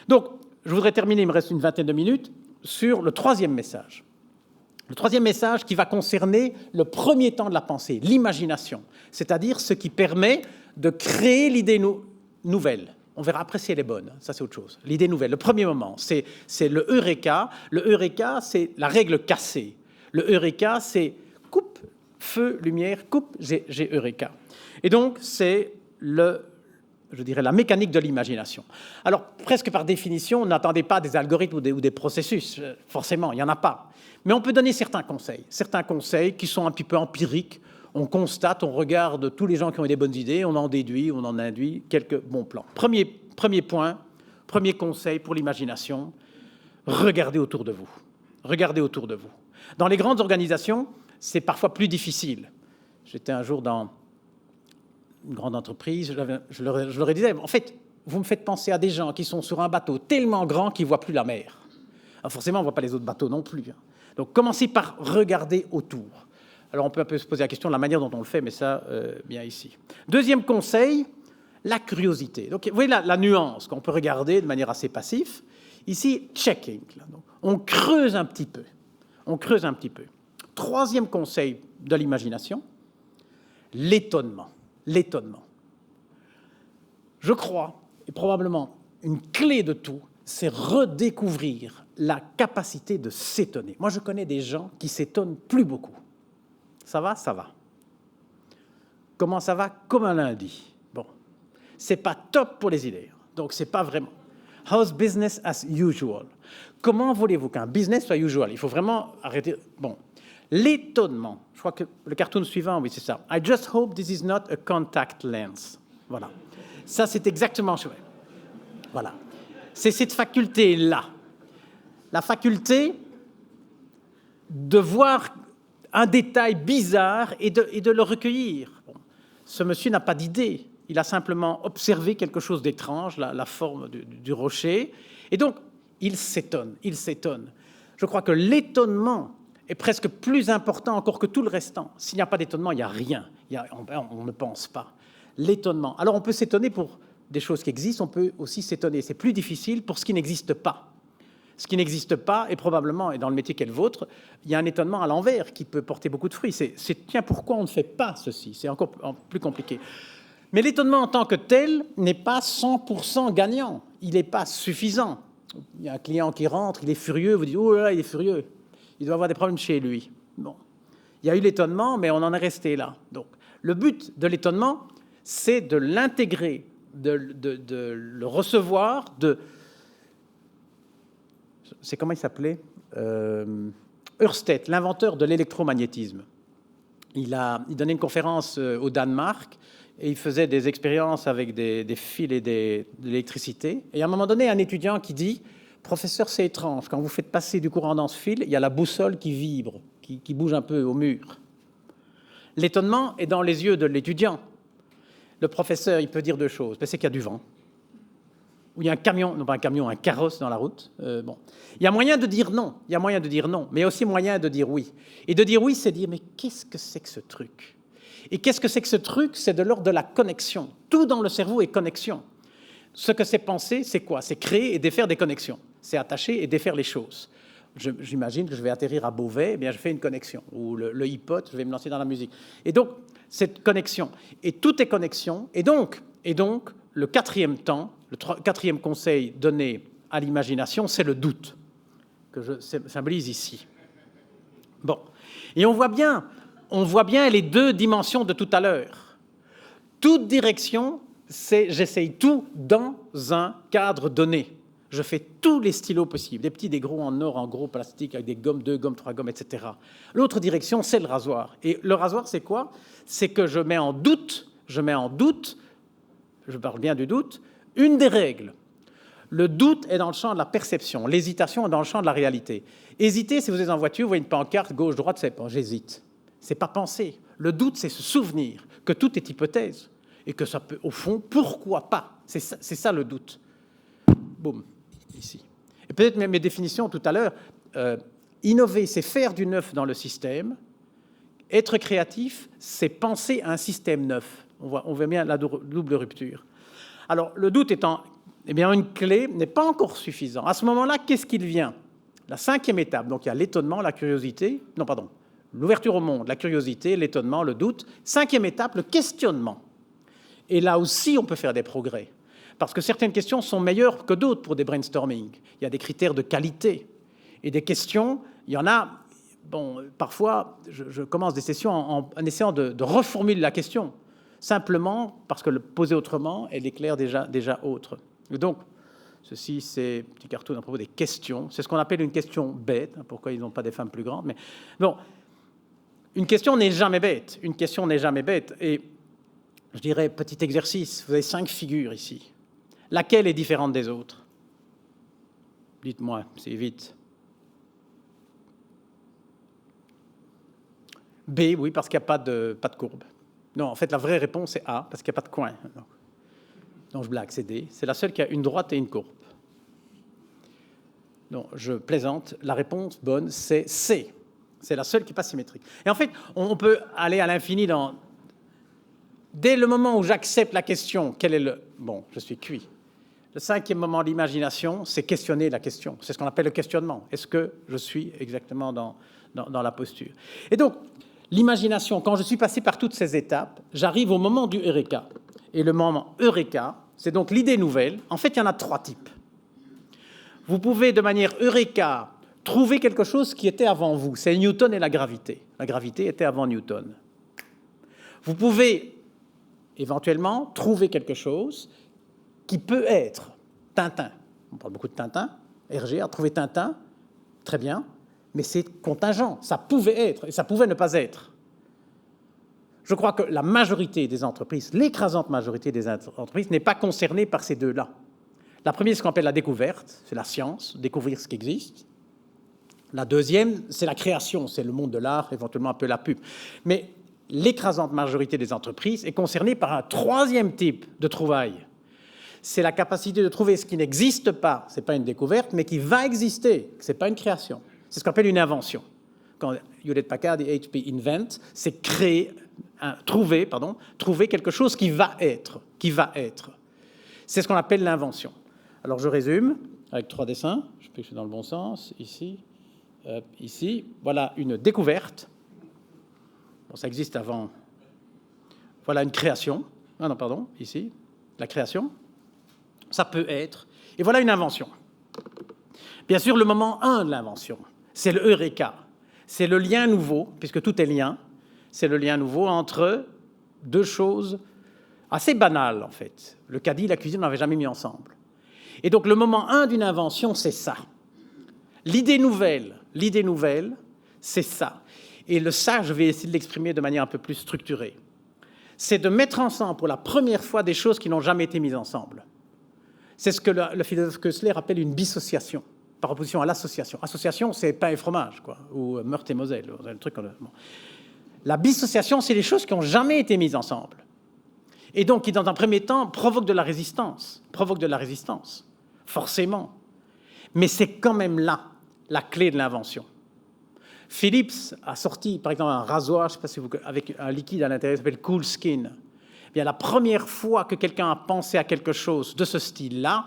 Donc, je voudrais terminer, il me reste une vingtaine de minutes, sur le troisième message. Le troisième message qui va concerner le premier temps de la pensée, l'imagination, c'est-à-dire ce qui permet de créer l'idée nouvelle. On verra après si elle est bonne, ça c'est autre chose. L'idée nouvelle, le premier moment, c'est le eureka. Le eureka, c'est la règle cassée. Le eureka, c'est coupe, feu, lumière, coupe, j'ai eureka. Et donc, c'est je dirais, la mécanique de l'imagination. Alors, presque par définition, n'attendez pas des algorithmes ou des processus, forcément, il n'y en a pas. Mais on peut donner certains conseils qui sont un petit peu empiriques. On constate, on regarde tous les gens qui ont eu des bonnes idées, on en déduit, on en induit quelques bons plans. Premier point, premier conseil pour l'imagination, regardez autour de vous. Regardez autour de vous. Dans les grandes organisations, c'est parfois plus difficile. J'étais un jour dans une grande entreprise, je leur disais, en fait, vous me faites penser à des gens qui sont sur un bateau tellement grand qu'ils ne voient plus la mer. Alors forcément, on ne voit pas les autres bateaux non plus. Donc, commencez par regarder autour. Alors, on peut un peu se poser la question de la manière dont on le fait, mais ça, bien ici. Deuxième conseil, la curiosité. Donc, vous voyez la nuance qu'on peut regarder de manière assez passive. Ici, checking. Donc, on creuse un petit peu. On creuse un petit peu. Troisième conseil de l'imagination, l'étonnement. L'étonnement. Je crois, et probablement une clé de tout, c'est redécouvrir la capacité de s'étonner. Moi, je connais des gens qui s'étonnent plus beaucoup. Ça va? Ça va. Comment ça va? Comme un lundi. Bon. C'est pas top pour les idées. Donc, c'est pas vraiment. How's business as usual? Comment voulez-vous qu'un business soit usual? Il faut vraiment arrêter. Bon. L'étonnement. Je crois que le cartoon suivant, oui, c'est ça. I just hope this is not a contact lens. Voilà. Ça, c'est exactement chouette. Voilà. C'est cette faculté-là. La faculté de voir un détail bizarre et de le recueillir. Bon. Ce monsieur n'a pas d'idée. Il a simplement observé quelque chose d'étrange, la forme du rocher. Et donc, il s'étonne. Je crois que l'étonnement est presque plus important encore que tout le restant. S'il n'y a pas d'étonnement, il n'y a rien. On ne pense pas. L'étonnement. Alors, on peut s'étonner pour des choses qui existent, on peut aussi s'étonner. C'est plus difficile pour ce qui n'existe pas. Ce qui n'existe pas, et probablement, et dans le métier qu'est le vôtre, il y a un étonnement à l'envers qui peut porter beaucoup de fruits. Tiens, pourquoi on ne fait pas ceci? C'est encore plus compliqué. Mais l'étonnement en tant que tel n'est pas 100% gagnant. Il n'est pas suffisant. Il y a un client qui rentre, il est furieux, vous dites « Oh là là, il est furieux. Il doit avoir des problèmes chez lui. » Bon. Il y a eu l'étonnement, mais on en est resté là. Donc, le but de l'étonnement, c'est de l'intégrer, de le recevoir, c'est comment il s'appelait Ørsted, l'inventeur de l'électromagnétisme. Il donnait une conférence au Danemark et il faisait des expériences avec des fils et de l'électricité. Et à un moment donné, un étudiant qui dit « Professeur, c'est étrange, quand vous faites passer du courant dans ce fil, il y a la boussole qui vibre, qui bouge un peu au mur. » L'étonnement est dans les yeux de l'étudiant. Le professeur, il peut dire deux choses. C'est qu'il y a du vent. Ou il y a un camion, non pas un camion, un carrosse dans la route. Bon. Il y a moyen de dire non, mais il y a aussi moyen de dire oui. Et de dire oui, c'est dire, mais qu'est-ce que c'est que ce truc? Et qu'est-ce que c'est que ce truc? C'est de l'ordre de la connexion. Tout dans le cerveau est connexion. Ce que c'est penser, c'est quoi? C'est créer et défaire des connexions. C'est attacher et défaire les choses. J'imagine que je vais atterrir à Beauvais, eh bien je fais une connexion. Ou le hip-hop, je vais me lancer dans la musique. Et donc, cette connexion. Et tout est connexion. Et donc le quatrième quatrième conseil donné à l'imagination, c'est le doute, que je symbolise ici. Bon. Et on voit bien les deux dimensions de tout à l'heure. Toute direction, c'est j'essaye tout dans un cadre donné. Je fais tous les stylos possibles, des petits, des gros, en or, en gros plastique, avec des gommes, 2 gommes, 3 gommes, etc. L'autre direction, c'est le rasoir. Et le rasoir, c'est quoi? C'est que je mets en doute, je parle bien du doute, une des règles. Le doute est dans le champ de la perception, l'hésitation est dans le champ de la réalité. Hésiter, si vous êtes en voiture, vous voyez une pancarte, gauche-droite, c'est pas j'hésite. C'est pas penser. Le doute, c'est se souvenir que tout est hypothèse et que ça peut, au fond, pourquoi pas? C'est ça le doute. Boum, ici. Et peut-être mes définitions tout à l'heure, innover, c'est faire du neuf dans le système. Être créatif, c'est penser à un système neuf. On voit bien la double rupture. Alors, le doute étant une clé, n'est pas encore suffisant. À ce moment-là, qu'est-ce qu'il vient? La cinquième étape, donc il y a l'étonnement, la curiosité, l'ouverture au monde, la curiosité, l'étonnement, le doute. Cinquième étape, le questionnement. Et là aussi, on peut faire des progrès. Parce que certaines questions sont meilleures que d'autres pour des brainstorming. Il y a des critères de qualité. Et des questions, il y en a... Bon, parfois, je commence des sessions en essayant de reformuler la question. simplement parce que le poser autrement, elle éclaire déjà autre. Et donc, ceci, c'est un petit cartoon à propos des questions. C'est ce qu'on appelle une question bête. Pourquoi ils n'ont pas des femmes plus grandes? Mais bon, une question n'est jamais bête. Une question n'est jamais bête. Et je dirais, petit exercice, vous avez 5 figures ici. Laquelle est différente des autres? Dites-moi, c'est vite. B, oui, parce qu'il n'y a pas de courbe. Non, en fait, la vraie réponse est A, parce qu'il n'y a pas de coin. Donc, je blague, c'est D. C'est la seule qui a une droite et une courbe. Non, je plaisante. La réponse bonne, c'est C. C'est la seule qui n'est pas symétrique. Et en fait, on peut aller à l'infini dans... Dès le moment où j'accepte la question, quel est le... Bon, je suis cuit. Le 5e moment de l'imagination, c'est questionner la question. C'est ce qu'on appelle le questionnement. Est-ce que je suis exactement dans la posture? Et donc, l'imagination, quand je suis passé par toutes ces étapes, j'arrive au moment du Eureka. Et le moment Eureka, c'est donc l'idée nouvelle. En fait, il y en a 3 types. Vous pouvez, de manière Eureka, trouver quelque chose qui était avant vous. C'est Newton et la gravité. La gravité était avant Newton. Vous pouvez, éventuellement, trouver quelque chose qui peut être Tintin. On parle beaucoup de Tintin. Hergé a trouvé Tintin, très bien, mais c'est contingent. Ça pouvait être et ça pouvait ne pas être. Je crois que la majorité des entreprises, l'écrasante majorité des entreprises, n'est pas concernée par ces deux-là. La première, c'est ce qu'on appelle la découverte, c'est la science, découvrir ce qui existe. La deuxième, c'est la création, c'est le monde de l'art, éventuellement un peu la pub. Mais l'écrasante majorité des entreprises est concernée par un 3e type de trouvaille. C'est la capacité de trouver ce qui n'existe pas, ce n'est pas une découverte, mais qui va exister, ce n'est pas une création. C'est ce qu'on appelle une invention. Quand Hewlett-Packard et HP invent, c'est trouver quelque chose qui va être. C'est ce qu'on appelle l'invention. Alors je résume avec 3 dessins, je peux que je suis dans le bon sens, ici, ici. Voilà une découverte. Bon, ça existe avant. Voilà une création. Ah non, pardon, ici, la création. Ça peut être. Et voilà une invention. Bien sûr, le moment 1 de l'invention, c'est le Eureka. C'est le lien nouveau, puisque tout est lien, c'est le lien nouveau entre 2 choses assez banales, en fait. Le caddie et la cuisine, on n'avait jamais mis ensemble. Et donc, le moment 1 d'une invention, c'est ça. L'idée nouvelle, c'est ça. Et le ça, je vais essayer de l'exprimer de manière un peu plus structurée. C'est de mettre ensemble, pour la première fois, des choses qui n'ont jamais été mises ensemble. C'est ce que le philosophe Koestler appelle une dissociation, par opposition à l'association. Association, c'est pain et fromage, quoi, ou Meurthe et Moselle, le truc. Bon. La dissociation, c'est les choses qui n'ont jamais été mises ensemble. Et donc, qui, dans un premier temps, provoquent de la résistance, forcément. Mais c'est quand même là la clé de l'invention. Philips a sorti, par exemple, un rasoir, je sais pas si avec un liquide à l'intérieur qui s'appelle Cool Skin. Eh bien, la première fois que quelqu'un a pensé à quelque chose de ce style-là,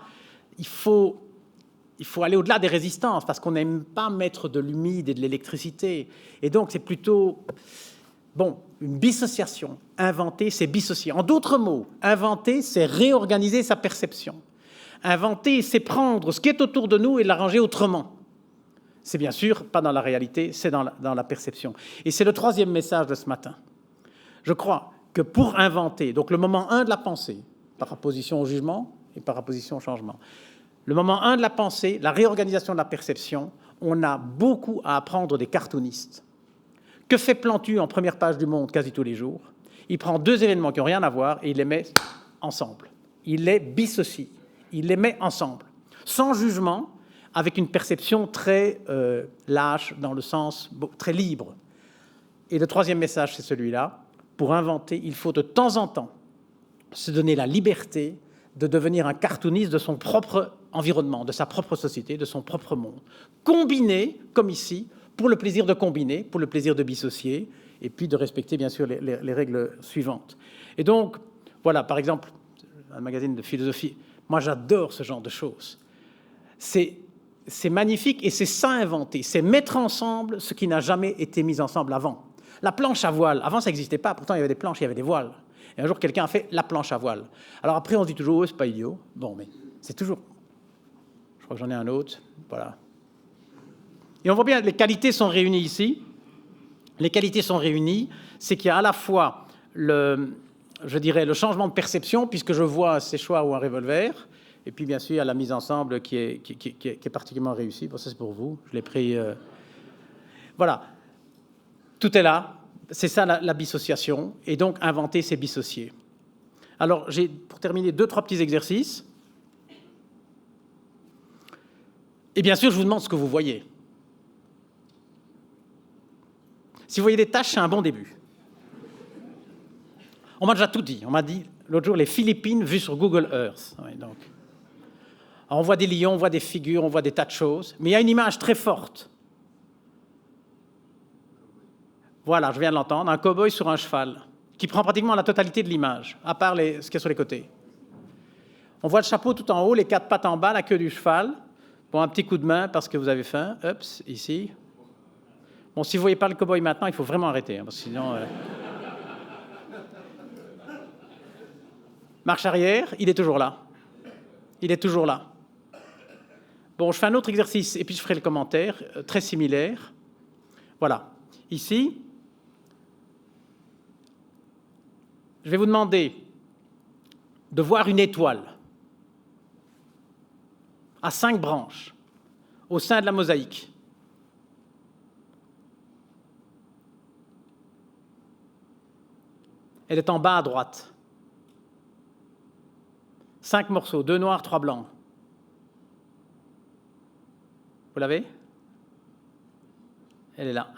il faut aller au-delà des résistances, parce qu'on n'aime pas mettre de l'humide et de l'électricité. Et donc, c'est plutôt... Bon, une dissociation. Inventer, c'est dissocier. En d'autres mots, inventer, c'est réorganiser sa perception. Inventer, c'est prendre ce qui est autour de nous et l'arranger autrement. C'est bien sûr pas dans la réalité, c'est dans la perception. Et c'est le 3e message de ce matin. Je crois que pour inventer, donc le moment 1 de la pensée, par opposition au jugement et par opposition au changement, le moment 1 de la pensée, la réorganisation de la perception, on a beaucoup à apprendre des cartoonistes. Que fait Plantu en première page du Monde quasi tous les jours? Il prend 2 événements qui n'ont rien à voir et il les met ensemble. Il les dissocie, il les met ensemble, sans jugement, avec une perception très lâche, dans le sens très libre. Et le 3e message, c'est celui-là. Pour inventer, il faut de temps en temps se donner la liberté de devenir un cartooniste de son propre environnement, de sa propre société, de son propre monde. Combiner, comme ici, pour le plaisir de combiner, pour le plaisir de dissocier, et puis de respecter, bien sûr, les règles suivantes. Et donc, voilà, par exemple, un magazine de philosophie, moi j'adore ce genre de choses. C'est magnifique et c'est ça inventer, c'est mettre ensemble ce qui n'a jamais été mis ensemble avant. La planche à voile, avant ça n'existait pas, pourtant il y avait des planches, il y avait des voiles. Et un jour quelqu'un a fait la planche à voile. Alors après on se dit toujours, oh, c'est pas idiot. Bon, mais c'est toujours... Je crois que j'en ai un autre, voilà. Et on voit bien, les qualités sont réunies ici. Les qualités sont réunies, c'est qu'il y a à la fois je dirais, le changement de perception, puisque je vois un séchoir ou un revolver. Et puis, bien sûr, il y a la mise ensemble qui est particulièrement réussie. Bon, ça, c'est pour vous. Je l'ai pris... Voilà. Tout est là. C'est ça, la dissociation. Et donc, inventer, c'est dissocier. Alors, j'ai, pour terminer, 2-3 petits exercices. Et bien sûr, je vous demande ce que vous voyez. Si vous voyez des taches, c'est un bon début. On m'a déjà tout dit. On m'a dit, l'autre jour, les Philippines vues sur Google Earth. Ouais, donc. Alors, on voit des lions, on voit des figures, on voit des tas de choses. Mais il y a une image très forte. Voilà, je viens de l'entendre. Un cow-boy sur un cheval, qui prend pratiquement la totalité de l'image, à part ce qu'il y a sur les côtés. On voit le chapeau tout en haut, les 4 pattes en bas, la queue du cheval. Bon, un petit coup de main parce que vous avez faim. Ups, ici. Bon, si vous ne voyez pas le cow-boy maintenant, il faut vraiment arrêter, hein, parce que sinon... Marche arrière, il est toujours là. Il est toujours là. Bon, je fais un autre exercice, et puis je ferai le commentaire, très similaire. Voilà. Ici, je vais vous demander de voir une étoile à 5 branches au sein de la mosaïque. Elle est en bas à droite. 5 morceaux, 2 noirs, 3 blancs. Vous l'avez? Elle est là.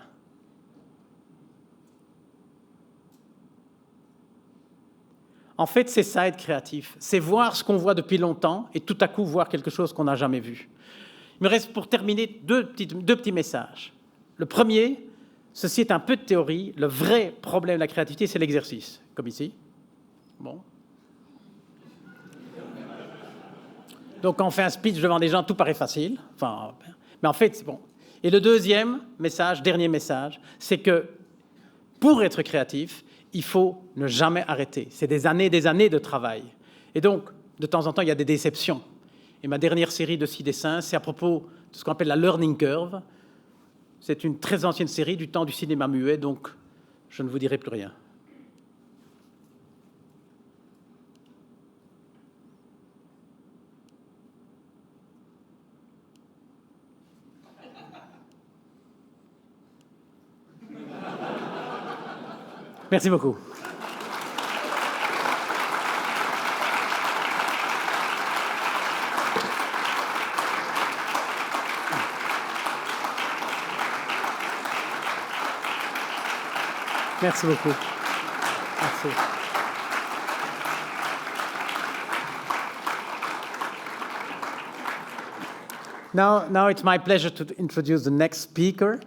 En fait, c'est ça, être créatif. C'est voir ce qu'on voit depuis longtemps et tout à coup voir quelque chose qu'on n'a jamais vu. Il me reste pour terminer deux petits messages. Le premier, ceci est un peu de théorie. Le vrai problème de la créativité, c'est l'exercice, comme ici. Bon. Donc, quand on fait un speech devant des gens, tout paraît facile. Enfin, mais en fait, c'est bon. Et le deuxième message, dernier message, c'est que pour être créatif, il faut ne jamais arrêter. C'est des années de travail. Et donc, de temps en temps, il y a des déceptions. Et ma dernière série de 6 dessins, c'est à propos de ce qu'on appelle la learning curve. C'est une très ancienne série du temps du cinéma muet, donc je ne vous dirai plus rien. Merci beaucoup. Merci beaucoup. Merci. Now it's my pleasure to introduce the next speaker.